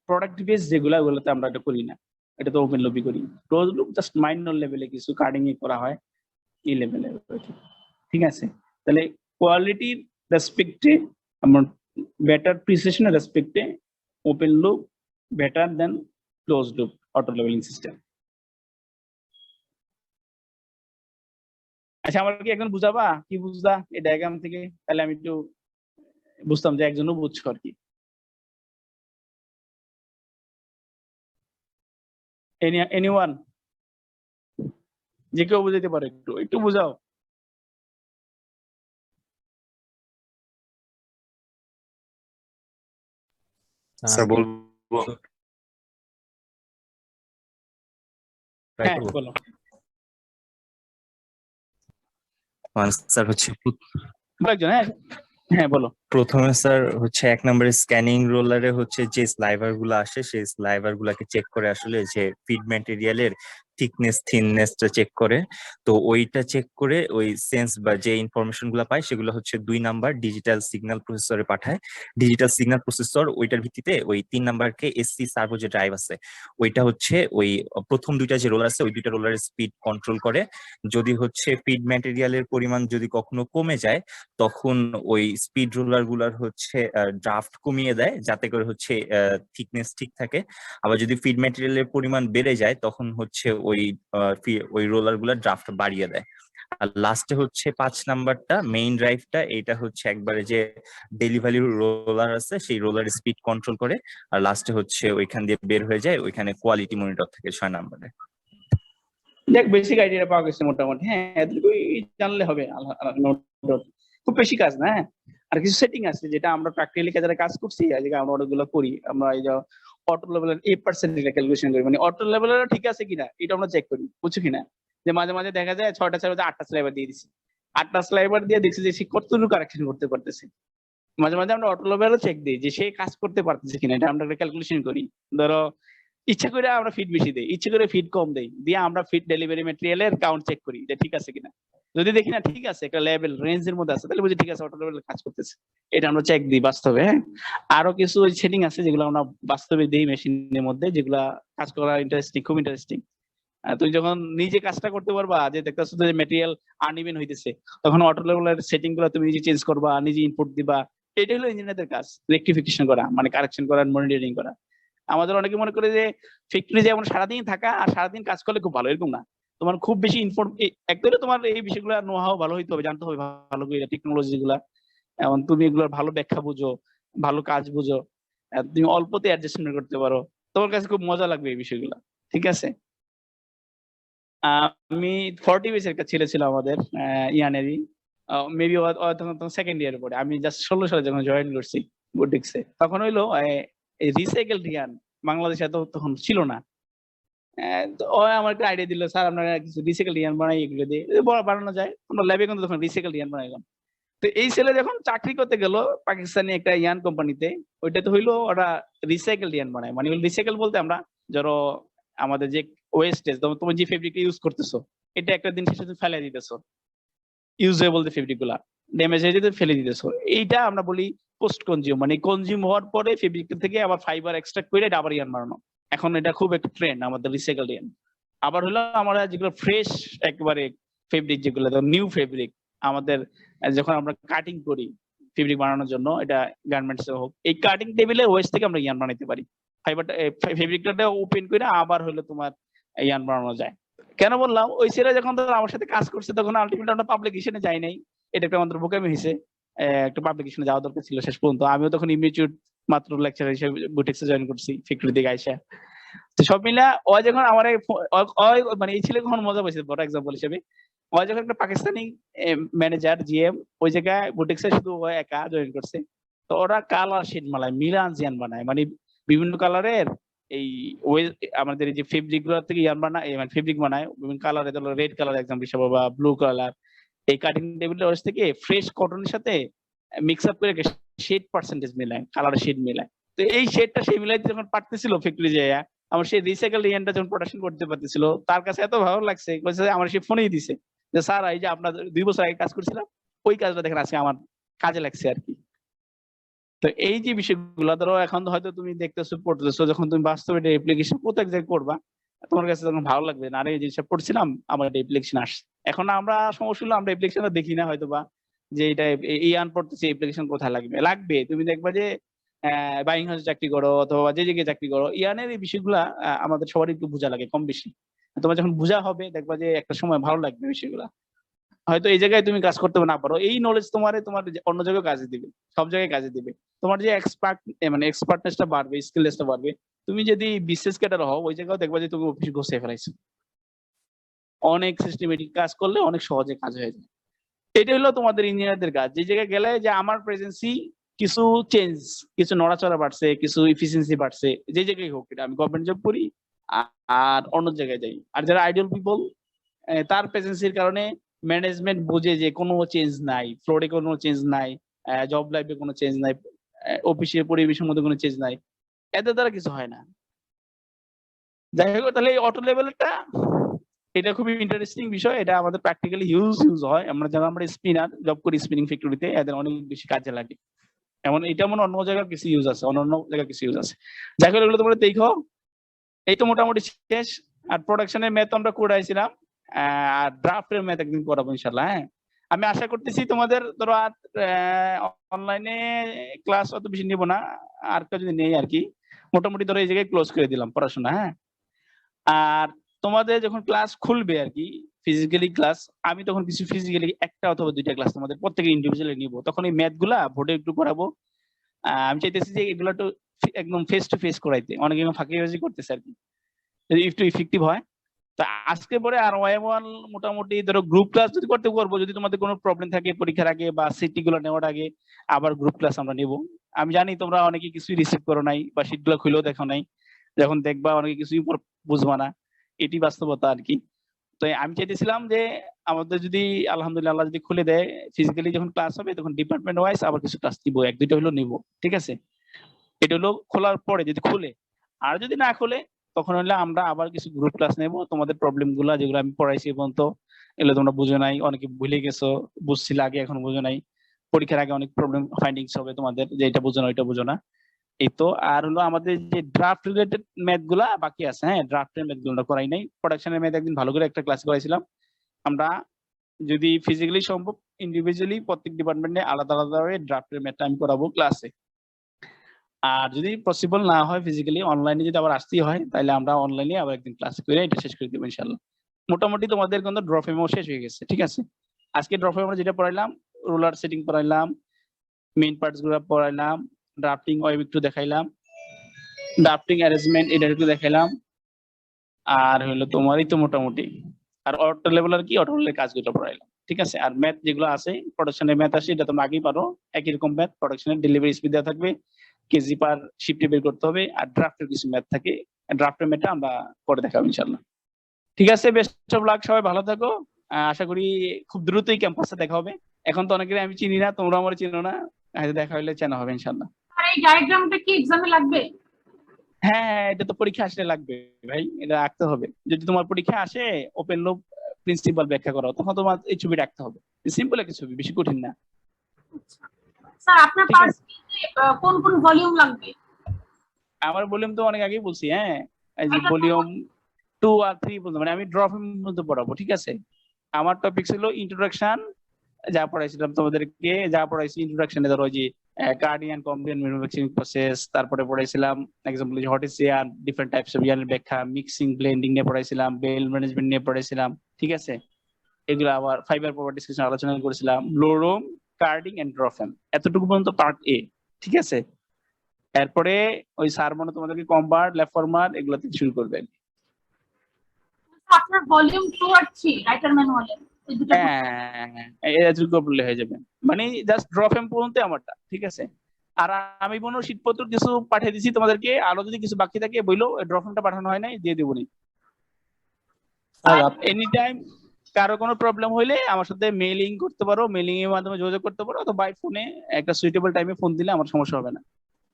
প্রোডাক্ট বেস যেগুলো, ওগুলোতে আমরা এটা করি না, এটা তো ওপেন লুপই করি। ক্লোজ লুপ জাস্ট মাইনর লেভেলে কিছু কাটিং এ করা হয়, এই লেভেলে। ঠিক আছে। তাহলে কোয়ালিটির রেসপেক্টে, আমরা বেটার প্রিসিশনের রেসপেক্টে open loop better than close loop auto levelling system. আচ্ছা, আমার কি একজন বুঝাবা, কি বুঝলা এই ডায়াগ্রাম থেকে? তাহলে আমি একটু বুঝতাম যে একজনও বুঝছো আর কি। এনিওয়ান, যে কেউ বুঝাইতে পারে, একটু একটু বুঝাও। স্যার বলবো? হ্যাঁ, বলো। স্যার হচ্ছে একজন, হ্যাঁ হ্যাঁ বলো। প্রথমে স্যার হচ্ছে 1 নম্বরে স্ক্যানিং রোলারে হচ্ছে যে স্লাইভার গুলো আসে, সেই স্লাইভার গুলাকে চেক করে আসলে যে ফিড ম্যাটেরিয়ালের থিকনেস থিননেসটা চেক করে। তো ওইটা চেক করে ওই সেন্স বা যে ইনফরমেশন গুলো পায়, সেগুলো হচ্ছে 2 নাম্বার ডিজিটাল সিগন্যাল প্রসেসরে পাঠায়। ডিজিটাল সিগন্যাল প্রসেসর ওইটার ভিত্তিতে ওই 3 নাম্বারকে এসসি সার্ভো যে ড্রাইভ আছে, ওইটা হচ্ছে ওই প্রথম 2টা যে রোলার আছে, ওই 2টা রোলারের স্পিড কন্ট্রোল করে। যদি হচ্ছে ফিড ম্যাটেরিয়ালের পরিমাণ যদি কখনো কমে যায়, তখন ওই স্পিড রোলার গুলার হচ্ছে ড্রাফট কমিয়ে দেয়, যাতে করে হচ্ছে থিকনেস ঠিক থাকে। আবার যদি ফিড ম্যাটেরিয়ালের পরিমাণ বেড়ে যায়, তখন হচ্ছে ওই রোলার গুলার ড্রাফট বাড়িয়ে দেয়। আর লাস্টে হচ্ছে 5 নাম্বারটা মেইন ড্রাইভটা, এটা হচ্ছে একবারে যে ডেলিভারি রোলার আছে, সেই রোলার স্পিড কন্ট্রোল করে। আর লাস্টে হচ্ছে ওইখান দিয়ে বের হয়ে যায়, ওইখানে কোয়ালিটি মনিটর থেকে 6 নাম্বারে। দেখ, বেসিক আইডিয়া পাওয়া গেছে মোটামুটি। হ্যাঁ, এতটুকুই জানলে হবে, খুব বেশি কাজ না। হ্যাঁ, আর কিছু সেটিং আছে যেটা আমরা প্র্যাকটিক্যালি যারা কাজ করছি, আজকে আমরা ওগুলো করি। আমরা এই যে অটো লেভেলের 8% ক্যালকুলেশন করি, মানে অটো লেভেলের ঠিক আছে কিনা এটা আমরা চেক করি, বুঝছো কিনা। যে মাঝে মাঝে দেখা যায় 6টা 8টা স্লাইবার দিয়ে দিছি, 8টা স্লাইবার দিয়ে দেখছি যে সে কতটুকু কারেকশন করতে পারতেছে। মাঝে মাঝে আমরা অটো লেভেলও চেক দিই যে সে কাজ করতে পারতেছে কিনা, এটা আমরা একটা ক্যালকুলেশন করি। ধরো ইচ্ছা করে আমরা ফিট বেশি দেই, ইচ্ছে করে ফিট কম দেই, দিয়ে আমরা ফিট ডেলিভারি ম্যাটেরিয়ালের কাউন্ট চেক করি যে ঠিক আছে কিনা। যদি দেখি না ঠিক আছে, একটা লেভেল রেঞ্জের মধ্যে আছে, তাহলে বুঝি ঠিক আছে অটো লেভেলে কাজ করতেছে। এটা আমরা চেক দিই বাস্তবে। হ্যাঁ, আরো কিছু সেটিং আছে যেগুলো আমরা বাস্তবে দিই মেশিনের মধ্যে, যেগুলা কাজ করা ইন্টারেস্টিং, খুব ইন্টারেস্টিং। তুমি যখন নিজে কাজটা করতে পারবা, যে দেখতেছো যে ম্যাটেরিয়াল আনইভেন হইতেছে, তখন অটো লেভেলের সেটিং গুলো তুমি নিজে চেঞ্জ করবা, নিজে ইনপুট দিবা। এটা হলো ইঞ্জিনিয়ারদের কাজ, রেকটিফিকেশন করা, মানে কারেকশন করা, মনিটরিং করা। আমাদের অনেকে মনে করে যে ফ্যাক্টরি যেমন সারাদিন থাকা আর সারাদিন কাজ করলে খুব ভালো, এরকম না। তোমার খুব বেশি একদমই তোমার এই বিষয়গুলো নো হাও ভালো হইতে হবে, জানতে হবে ভালো করে টেকনোলজি গুলা, এবং তুমি এগুলোর ভালো ব্যাখ্যা বুঝো, ভালো কাজ বুঝো, তুমি অল্পতে অ্যাডজাস্টমেন্ট করতে পারো, তোমার কাছে খুব মজা লাগবে এই বিষয়গুলো। ঠিক আছে। আমি 40 বেসের একটা ছেলে ছিল আমাদের ইয়ানেরই, মেবি তখন সেকেন্ড ইয়ারে পড়ে, আমি জাস্ট 16 সালে যখন জয়েন করছি বুটিক্সে, তখন হইলো এই রিসাইকেল ইয়ান বাংলাদেশে এত তখন ছিল না। তো ও আমার একটা আইডিয়া দিল, স্যার আপনারা কিছু রিসাইকেল ইয়ান বানাই, এগুলো দিয়ে বানানো যায়। আমরা ল্যাবে কিন্তু তখন রিসাইকেল ইয়ান বানাইলাম। তো এই ছেলে যখন চাকরি করতে গেল পাকিস্তানি একটা ইয়ান কোম্পানিতে, ওইটা তো হইলো ওরা রিসাইকেল ইয়ান বানায়। মানে রিসাইকেল বলতে আমরা ধরো আমাদের যে ওয়েস্টেজ, তুমি যে ফেব্রিকটা ইউজ করতেছো, এটা একটা দিন শেষে তুমি ফেলে দিতেছো, ইউজেবল যে ফেব্রিক গুলা ড্যামেজ হয়ে যেতে ফেলে দিতেছো, এইটা আমরা বলি পোস্ট কনজিউম। মানে কনজিউম হওয়ার পরে ফেব্রিক থেকে আবার ফাইবার এক্সট্রাক্ট করে এটা আবার ইয়ান বানানো। এখন এটা খুব একটা ট্রেন্ড আমাদের রিসাইকেল ইয়ান। আবার হলো আমরা যেগুলো ফ্রেশ একেবারে ফেব্রিক, যেগুলো নিউ ফেব্রিক, আমাদের যখন আমরা কাটিং করি ফেব্রিক বানানোর জন্য, এটা গার্মেন্টস হোক, এই কাটিং টেবিলের ওয়েস্ট থেকে আমরা ইয়ান বানাইতে পারি। ফাইবারটা ফেব্রিকটা ওপেন করে আবার হলো তোমার ইয়ান বানানো যায়। কেন বললাম, ওই ছেলে যখন আমার সাথে কাজ করছে তখন আলটিমেটলি আমরা পাবলিকেশনে যাই নাই, এটা একটা আমাদের বোকামি হয়েছে। একটা পাবলিকেশনে যাওয়া দরকার ছিল শেষ পর্যন্ত। আমিও তখন ইমিউর মাত্র লেকচার হিসেবে বুটিক্সে জয়েন করছি ফ্যাক্টরি থেকে আইসা। তো সব মিলা ও যখন আমার মানে এই ছেলে কখন মজা পাইছে বড় এক্সাম্পল হিসেবে, ও যখন একটা পাকিস্তানি ম্যানেজার জিএম ওই জায়গায় বুটিক্সে শুধু ও একা জয়েন করছে, তো ওরা কালার শিট মালায় মিলান জিয়ান বানায়, মানে বিভিন্ন কালারের এই আমাদের এই যে ফেব্রিক গুলো থেকে ইয়ান বানায়, মানে ফেব্রিক বানায় বিভিন্ন কালারে, ধরো রেড কালার এক্সাম্পল হিসেবে বা ব্লু কালার, এই কাটিং টেবিলের ওর থেকে ফ্রেশ কটনের সাথে মিক্স আপ করে শেড পার্সেন্টেজ মিলায়, কালারের শেড মিলায়। তো এই শেডটা সে মিলাইতে যখন পারতেছিল ফ্যাক্টরি যাইয়া, আমার সেই রিসাইকেল ইয়ানটা যখন প্রোডাকশন করতে পারতেছিল, তার কাছে এত ভালো লাগছে, আমার সে ফোনেই দিছে যে স্যার এই যে আপনার 2 বছর আগে কাজ করছিলাম, ওই কাজটা দেখেন আজকে আমার কাজে লাগছে আর কি। তো এই যে বিষয়গুলো ধরো এখন হয়তো তুমি দেখতেছো পড়তেছো, যখন তুমি বাস্তবে এটা অ্যাপ্লিকেশন প্রত্যেক জায়গায় করবা, তোমার কাছে তখন ভালো লাগবে না, আরে এই জিনিসটা পড়ছিলাম আমার এটা অ্যাপ্লিকেশন আসছে। এখন আমরা সমস্যা হলো আমরা অ্যাপ্লিকেশনটা দেখি না হয়তো বা, যে এটা এই আন পড়তেছে অ্যাপ্লিকেশন কোথায় লাগবে তুমি দেখবা যে বাইং হাউসে চাকরি করো অথবা যে জায়গায় চাকরি করো, ইয়ানের এই বিষয়গুলা আমাদের সবারই একটু বোঝা লাগে কম বেশি। তোমার যখন বোঝা হবে দেখবা যে একটা সময় ভালো লাগবে বিষয়গুলা। হয়তো এই জায়গায় তুমি কাজ করতে না পারো, এই নলেজ তোমার অন্য জায়গায় কাজে দিবে, সব জায়গায় কাজে দিবে। তোমার যে এক্সপার্টনেসটা বাড়বে, স্কিলনেসটা বাড়বে। তুমি যদি বিসিএস ক্যাডার হও, ওই জায়গায় দেখবা যে তুমি অফিস ঘষে ফেলাইছো। অনেক সিস্টেমেটিক কাজ করলে অনেক সহজে কাজ হয়ে যায়। এটা হলো তোমাদের ইঞ্জিনিয়ারদের কাজ। যে জায়গায় গেলে যে আমার প্রেজেন্সি কিছু চেঞ্জ, কিছু নড়াচড়া বাড়ছে, কিছু ইফিসিয়েন্সি বাড়ছে, যে জায়গায় হোক, এটা আমি গভর্নমেন্ট জব করি আর অন্য জায়গায় যাই। আর যারা আইডিয়াল পিপল, তার প্রেজেন্সির কারণে ম্যানেজমেন্ট বোঝে যে কোনো চেঞ্জ নাই, ফ্লোরে কোনো চেঞ্জ নাই, জব লাইফে কোনো চেঞ্জ নাই, অফিসের পরিবেশের মধ্যে কোনো চেঞ্জ নাই, এদের দ্বারা কিছু হয় না। যাই হোক, তাহলে এই অটো লেভেলটা এটা খুবই ইন্টারেস্টিং বিষয়। এটা আমাদের প্র্যাকটিক্যালি ইউজ হয়। যারা আমরা স্পিনার জব করি স্পিনিং ফ্যাক্টরিতে, এদের অনেক বেশি কাজে লাগে। এটা অন্য জায়গায় কিছু ইউজ আছে, অন্য জায়গায় কিছু ইউজ আছে। যাই হোক, এগুলো তোমরা দেখো। এই তো মোটামুটি শেষ। আর প্রোডাকশনের ম্যাথ আমরা করাইছিলাম, আর ড্রাফটের ম্যাথ একদিন করাবো ইনশাল্লাহ। হ্যাঁ, আমি আশা করতেছি তোমাদের ধরো আর অনলাইনে ক্লাস অত বেশি নিব না, আর যদি নেই আর কি, মোটামুটি ধরো এই জায়গায় ক্লোজ করে দিলাম পড়াশোনা। হ্যাঁ, আর তোমাদের যখন ক্লাস খুলবে আর কি, ফিজিক্যালি ক্লাস, আমি তখন কিছু ফিজিক্যালি 1টা অথবা 2টা ক্লাস তোমাদের প্রত্যেকে ইন্ডিভিজুয়ালি নিব। তখন এই ম্যাথ গুলা বোর্ডে একটু করাবো। আমি চাইতেছি যে এগুলো তো একদম ফেস টু ফেস করাইতে, অনেকে ফাঁকিবাজি করতেছে আর কি, যদি একটু ইফেক্টিভ হয়। তো আজকে পরে আর ওয়ান মোটামুটি ধরো গ্রুপ ক্লাস যদি করতে পারবো, যদি তোমাদের কোনো প্রবলেম থাকে পরীক্ষার আগে বা সিটি গুলো নেওয়ার আগে, আবার গ্রুপ ক্লাস আমরা নেব। আমি জানি তোমরা অনেকে কিছুই রিসিভ করো নাই বা শীট গুলো খুলেও দেখো নাই, যখন দেখবা অনেকে কিছুই বুঝবা না, এটি বাস্তবতা আর কি। তো আমি চাইতেছিলাম যে আমাদের যদি আলহামদুলিল্লাহ আল্লাহ যদি খুলে দেয়, ফিজিক্যালি যখন ক্লাস হবে তখন ডিপার্টমেন্ট ওয়াইজ আবার কিছু ক্লাস দিব, 1-2টা হলো নিব, ঠিক আছে? এটা হলো খোলার পরে যদি খুলে, আর যদি না খুলে তখন হলে আমরা আবার কিছু গ্রুপ ক্লাস নেব। তোমাদের প্রবলেম গুলা যেগুলো আমি পড়াইছি এই পর্যন্ত, এগুলো তোমরা বুঝো নাই, অনেকে ভুলে গেছো, বুঝছিলে আগে এখন বুঝো নাই, পরীক্ষার আগে অনেক প্রবলেম ফাইন্ডিংস হবে তোমাদের, যে এটা বুঝো না ওইটা বুঝো না। এই তো আর হলো আমাদের যে ড্রাফট রিলেটেড ম্যাথ গুলা বাকি আছে, হ্যাঁ ড্রাফটের ম্যাথ গুলো করাই নাই। প্রোডাকশনের ম্যাথ একদিন ভালো করে একটা ক্লাস করাইছিলাম আমরা। যদি ফিজিক্যালি সম্ভব ইন্ডিভিজুয়ালি প্রত্যেক ডিপার্টমেন্টে আলাদা আলাদা ভাবে ড্রাফটের ম্যাথটা আমি করাবো ক্লাসে। আর যদি পসিবল না হয় ফিজিক্যালি, অনলাইনে যদি আবার আসতেই হয়, তাহলে আমরা অনলাইনে আবার একদিন ক্লাস করে এটা শেষ করে দেবো ইনশাল্লাহ। মোটামুটি তোমাদের কিন্তু ড্রফেমও শেষ হয়ে গেছে, ঠিক আছে? আজকে ড্রফে আমরা যেটা পড়াইলাম, রুলার সেটিং পড়াইলাম, মেইন পার্টস গুলো পড়াইলাম, ড্রাফটিং ওয়েব একটু দেখাইলাম, ড্রাফটিং অ্যারেঞ্জমেন্ট এটা একটু দেখাইলাম, আর হলো তোমারই তো মোটামুটি, আর অটো লেভেল আর কি অটো লেভেলের কাজগুলো পড়াইলাম, ঠিক আছে? আর ম্যাথ যেগুলো আছে প্রোডাকশনের ম্যাথ আছে, এটা তোমরা আগেই পারো, একই রকম ম্যাথ। প্রোডাকশনের ডেলিভারি স্পিড দেওয়া থাকবে, কেজি পার শিফটে বের করতে হবে, আর ড্রাফটের কিছু ম্যাথ থাকে, ড্রাফটের ম্যাথটা আমরা করে দেখাবো ইনশাল্লাহ। ঠিক আছে, বেস্ট অফ লাক, সবাই ভালো থাকো। আশা করি খুব দ্রুতই ক্যাম্পাসে দেখা হবে। এখন তো অনেকের আমি চিনি না, তোমরা আমার চিনো না, হয়তো দেখা হলে চেনা হবে ইনশাল্লাহ। আর এই ডায়াগ্রামটা কি এক্সামে লাগবে? হ্যাঁ, এটা তো পরীক্ষা আসলে লাগবে ভাই, এটা রাখতে হবে। যদি তোমার পরীক্ষা আসে ওপেন লুপ প্রিন্সিপাল ব্যাখ্যা করো, তখন তোমার এই ছবি রাখতে হবে। সিম্পল একটা ছবি, বেশি কঠিন না। স্যার আপনার ঠিক আছে। পার্সোনালি কোন কোন ভলিউম লাগবে? আমার ভলিউম তো অনেক আগেই বলছি, হ্যাঁ এই যে ভলিউম 2 আর 3 পর্যন্ত, মানে আমি ড্রপ মধ্যে পড়াবো, ঠিক আছে? আমার টপিক ছিল ইন্ট্রোডাকশন, যা পড়াইছিলাম তোমাদেরকে, যা পড়াইছি ইন্ট্রোডাকশনে, ধরো যে কার্ডিয়ান কম্বিনেন্ট ম্যানুফ্যাকচারিং প্রসেস, তারপরে পড়াইছিলাম এক্সাম্পল যে what is yarn, different types of ইয়ার্নের ব্যাখ্যা, মিক্সিং ব্লেন্ডিং নিয়ে পড়াইছিলাম, বেল ম্যানেজমেন্ট নিয়ে পড়াইছিলাম, ঠিক আছে? এগুলো আবার ফাইবার প্রপার্টিজ কিছু আলোচনা করেছিলাম, ব্লোরোম, কার্ডিং এন্ড ড্রফেম, এতটুকু পর্যন্ত পার্ট এ, ঠিক আছে? এরপরে ওই স্যার মনে তোমাদেরকে কম্বার্ট, ল্যাফরমার এগুলো থেকে শুরু করবেন। আপনার ভলিউম 2 আর 3 রাইটার ম্যানুয়ালে এই দুটো হ্যাঁ, এতটুকু বললে হয়ে যাবে, মানে জাস্ট ড্রফেম পর্যন্ত আমারটা, ঠিক আছে? আর আমি কোনো শীটপত্র কিছু পাঠিয়ে দিছি তোমাদেরকে, আরো যদি কিছু বাকি থাকে বইলো, ড্রফেমটা পাঠানো হয় নাই, দিয়ে দেবো নি। এনি টাইম কারো কোনো প্রবলেম হইলে আমার সাথে মেইলিং করতে পারো, মেইলিং এর মাধ্যমে যোগাযোগ করতে পারো, অথবা বাই ফোনে একটা সুইটেবল টাইমে ফোন দিলে আমার সমস্যা হবে না।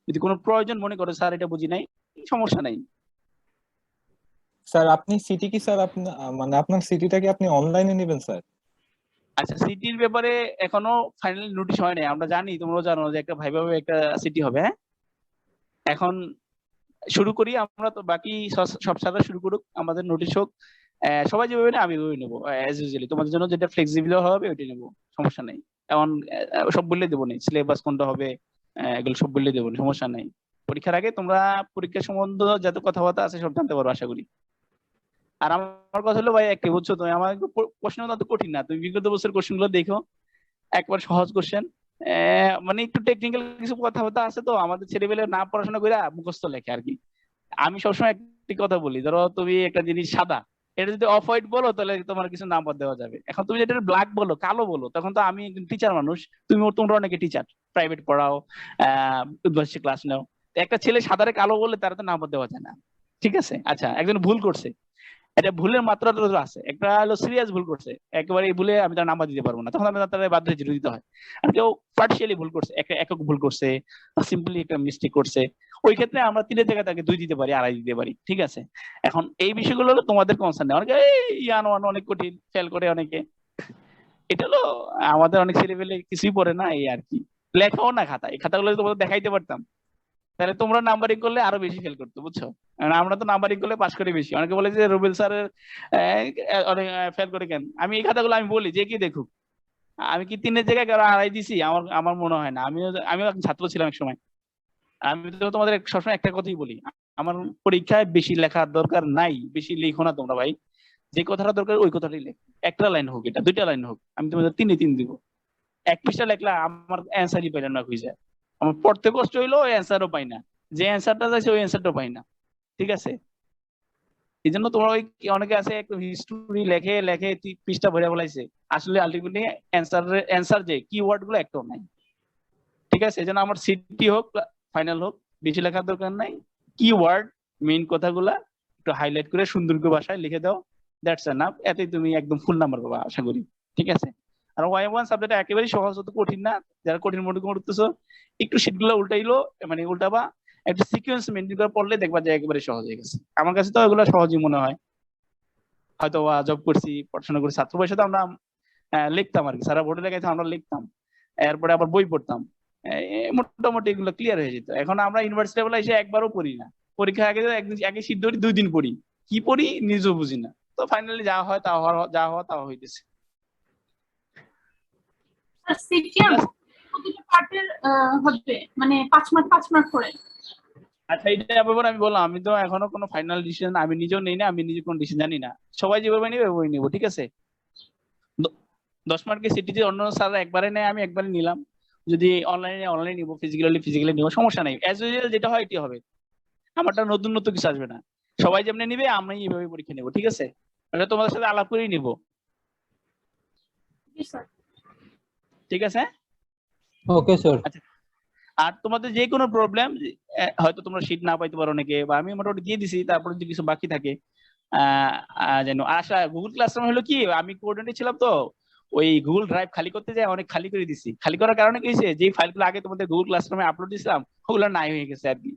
যদি কোনো প্রয়োজন মনে করো স্যার এটা বুঝি নাই, সমস্যা নাই। স্যার আপনি সিটি কি স্যার আপনি মানে আপনার সিটিটা কি আপনি অনলাইনে নেবেন স্যার? আচ্ছা, সিটির ব্যাপারে এখনো ফাইনাল নোটিশ হয় নাই, আমরা জানি, তোমরাও জানো যে একটা ভাইভাবে একটা সিটি হবে। হ্যাঁ, এখন শুরু করি আমরা, তো বাকি সব সাথে শুরু করুক, আমাদের নোটিশ হোক, সবাই যেভাবে না আমি ওই নেবো অ্যাজ ইউজুয়ালি, তোমাদের জন্য যেটা ফ্লেক্সিবল হবে ওইটাই নেবো, সমস্যা নেই। এখন সব বললে দেবো না, সিলেবাস কোনটা হবে এগুলো সব বললে দেবো না, সমস্যা নাই। পরীক্ষার আগে তোমরা পরীক্ষা সম্বন্ধ যত কথাবার্তা আছে সব জানতে পারো আশা করি। আর আমার কথা হলো ভাই, একটা বুঝছো তুমি, আমার প্রশ্ন তো কঠিন না, তুমি বিগত বছর কোশ্চেন গুলো দেখো, একবার সহজ কোশ্চেন, মানে একটু টেকনিক্যাল কিছু কথাবার্তা আছে, তো আমাদের ছেলেবেলে না পড়াশোনা করে মুখস্থ লেখে আর কি। আমি সবসময় একটি কথা বলি, ধরো তুমি একটা জিনিস সাদা, এটা যদি অফ হোয়াইট বলো তাহলে তোমার কিছু নাম্বার দেওয়া যাবে। এখন তুমি যেটা ব্ল্যাক বলো, কালো বলো, তখন তো আমি একজন টিচার মানুষ, তোমরা অনেকে টিচার, প্রাইভেট পড়াও, উদ্ভাসী ক্লাস নাও, একটা ছেলে সাদারে কালো বললে তারা তো নাম্বার দেওয়া যায় না, ঠিক আছে? আচ্ছা, একজন ভুল করছে, এটা ভুলের মাত্রা তো আছে, একটা হলো সিরিয়াস ভুল করছে, একেবারে এই ভুলে আমি তার নাম্বার দিতে পারবো না, তখন আমি তার বাধ্য হয়ে জিরো দিতে হয়। আর কেউ পার্টিয়ালি ভুল করছে, একটা একক ভুল করছে, সিম্পলি একটা মিস্টেক করছে, ওই ক্ষেত্রে আমরা 3 জায়গায় তাকে 2 দিতে পারি, 2.5 দিতে পারি, ঠিক আছে? এখন এই বিষয়গুলো হলো তোমাদের কনসার্ন, অনেকে ইয়ান ওয়ান অনেক কঠিন ফেল করে অনেকে, এটা হলো আমাদের অনেক ছেলেপেলে কিছুই পড়ে না, এই আর কি, লেখাও না খাতা, এই খাতাগুলো তোমাদের দেখাইতে পারতাম তাহলে তোমরা নাম্বারিং করলে আরো বেশি ফেল করতো, বুঝছো? আমরা তো নাম্বারিং করলে পাস করি বেশি। অনেকে বলে যে রুবেল স্যারের অনেক ফেল করে কেন, আমি এই খাতাগুলো আমি বলি যে কি দেখুক, আমি কি 3 জায়গায় কারো 2.5 দিছি, আমার মনে হয় না। আমিও ছাত্র ছিলাম এক সময়, আমি তো তোমাদের সবসময় একটা কথাই বলি, আমার পরীক্ষায় বেশি লেখার দরকার নাই, বেশি লিখো না তোমরা ভাই, যে কথাটা দরকার ওই কথাটাই লেখ, একটা লাইন হোক, এটা 2টা লাইন হোক, আমি তোমাদের 3 দিব। 1 পৃষ্ঠা লেখলা আমার অ্যান্সারই পাইলাম না, খুঁজে আমার পড়তে কষ্ট হইলো, ওই অ্যান্সারও পাই না, যে অ্যান্সারটা চাইছে ওই অ্যান্সারটাও পাই না, ঠিক আছে? এই জন্য তোমরা ওই অনেকে আছে একটু হিস্টোরি লেখে লেখে পৃষ্ঠা ভরে বলাইছে, আসলে আলটিমেটলি অ্যান্সার যে কিওয়ার্ড গুলো একটাও নাই, ঠিক আছে? এই জন্য আমার সিটি হোক ফাইনাল হোক, বেশি লেখার দরকার নাই, কিওয়ার্ড মেইন কথাগুলা একটু হাইলাইট করে সুন্দর করে ভাষায় লিখে দাও, দ্যাটস এনাফ, এতেই তুমি একদম ফুল নাম্বার পাবা আশা করি। ঠিক আছে, আর Y1 সাবজেক্ট একেবারেই সহজ, হতো কঠিন না। যারা কঠিন মনে করতেছো একটু শীটগুলো উল্টাইলো, মানে উল্টাবা, একটা সিকোয়েন্স মেনটেন করে পড়লে দেখবা যে একেবারে সহজ হয়ে গেছে। আমার কাছে তো এগুলো সহজই মনে হয়, হয়তো জব করছি, পড়াশোনা করছি, ছাত্র বয়সে তো আমরা লিখতাম আর কি, সারা বোর্ডে লেখাইতাম, আমরা লিখতাম, এরপরে আবার বই পড়তাম, মোটামুটি এগুলো ক্লিয়ার হয়ে যেত। এখন আমরা ইউনিভার্সিটি লেভেলে এসে একবারও পড়ি না, পরীক্ষা আগে একদিন আগে শীত ধরি 2 দিন পড়ি, কি পড়ি নিজেও বুঝি না। তো ফাইনালি যা হয় তা যা হওয়া তা হইতেছে। স্যার সিটিআর প্রতিটা পার্টের হবে মানে 5 মার্ক 5 মার্ক করে। আচ্ছা, এটা ব্যাপারে আমি বললাম, আমি তো এখনো কোনো ফাইনাল ডিসিশন আমি নিজেও নেই না, আমি নিজে কোনো ডিসিশন জানি না, সবাই যেভাবে নিবে ওই নিব। ঠিক আছে, 10 মার্কের সিটিতে অন্য স্যাররা একবারে নেয়, আমি একবারে নিলাম, যদি অনলাইনে নিব, ফিজিক্যালি নিব, সমস্যা নাই। অ্যাজ ইউজুয়াল যেটা হয় এটি হবে, আমারটা নতুন নতুন কিছু আসবে না, সবাই যেমনি নিবে আমি এইভাবে পরীক্ষা নেব। ঠিক আছে, এটা তোমাদের সাথে আলাপ করেই নিব। জি স্যার। ঠিক আছে, ওকে স্যার। আচ্ছা, আর তোমাদের যে কোনো প্রবলেম, হয়তো তোমরা শীট না পাইতে পারো অনেকে, বা আমি মোটামুটি দিয়ে দিছি, তারপরে যদি কিছু বাকি থাকে যেন আশা। গুগল ক্লাসরুম হলো কি, আমি কোঅর্ডিনেটর ছিলাম, তো ওই গুগল ড্রাইভ খালি করতে যায় অনেক খালি করে দিছি। খালি করার কারণে কি হয়েছে, যে ফাইলগুলো আগে তোমাদের গুগল ক্লাসরুমে আপলোড দিছিলাম ওগুলো নাই হয়ে গেছে আর কি।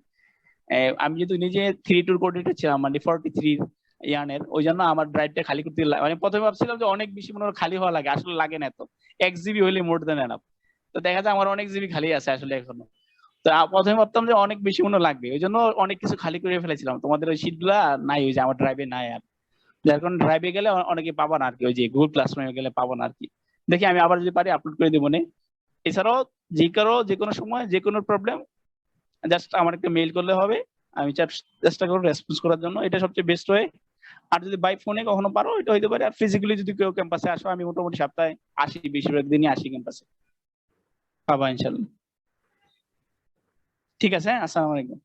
আমি যেহেতু নিজে 3 কোঅর্ডিনেটর ছিলাম, মানে 43 ইয়ানের, ওই জন্য আমার ড্রাইভটা খালি করতে মানে প্রথমে ভাবছিলাম যে অনেক বেশি মনে হয় খালি হওয়া লাগে, আসলে লাগে না, তো 1 জিবি হইলে মোর দেন এনাফ। তো দেখা যায় আমার অনেক জিবি খালি আছে আসলে এখনো। তো প্রথমে ভাবতাম যে অনেক বেশি মনে লাগবে, ওই জন্য অনেক কিছু খালি করে ফেলেছিলাম। তোমাদের ওই শীট গুলা নাই, ওই যে আমার ড্রাইভে নাই আর, যার কারণে ড্রাইভে গেলে অনেকে পাবা না আর কি, ওই যে গুগল ক্লাসরুমে গেলে পাবো না আর কি। দেখি আমি আবার যদি পারি আপলোড করে দেবো। এছাড়াও যে কোনো সময় যে কোনো প্রবলেম জাস্ট আমার একটা মেইল করলে হবে, আমি চেষ্টা করবো রেসপন্স করার জন্য, এটা সবচেয়ে বেস্ট হয়। আর যদি বাই ফোনে কখনো পারো এটা হইতে পারে, আর ফিজিক্যালি যদি কেউ ক্যাম্পাসে আসো, আমি মোটামুটি সপ্তাহে আসি, বেশিরভাগ দিনই আসি ক্যাম্পাসে, পাবা ইনশাল্লাহ। ঠিক আছে, আসসালামু আলাইকুম।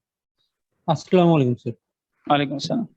আসসালামু আলাইকুম স্যার। ওয়ালাইকুম আসসালাম।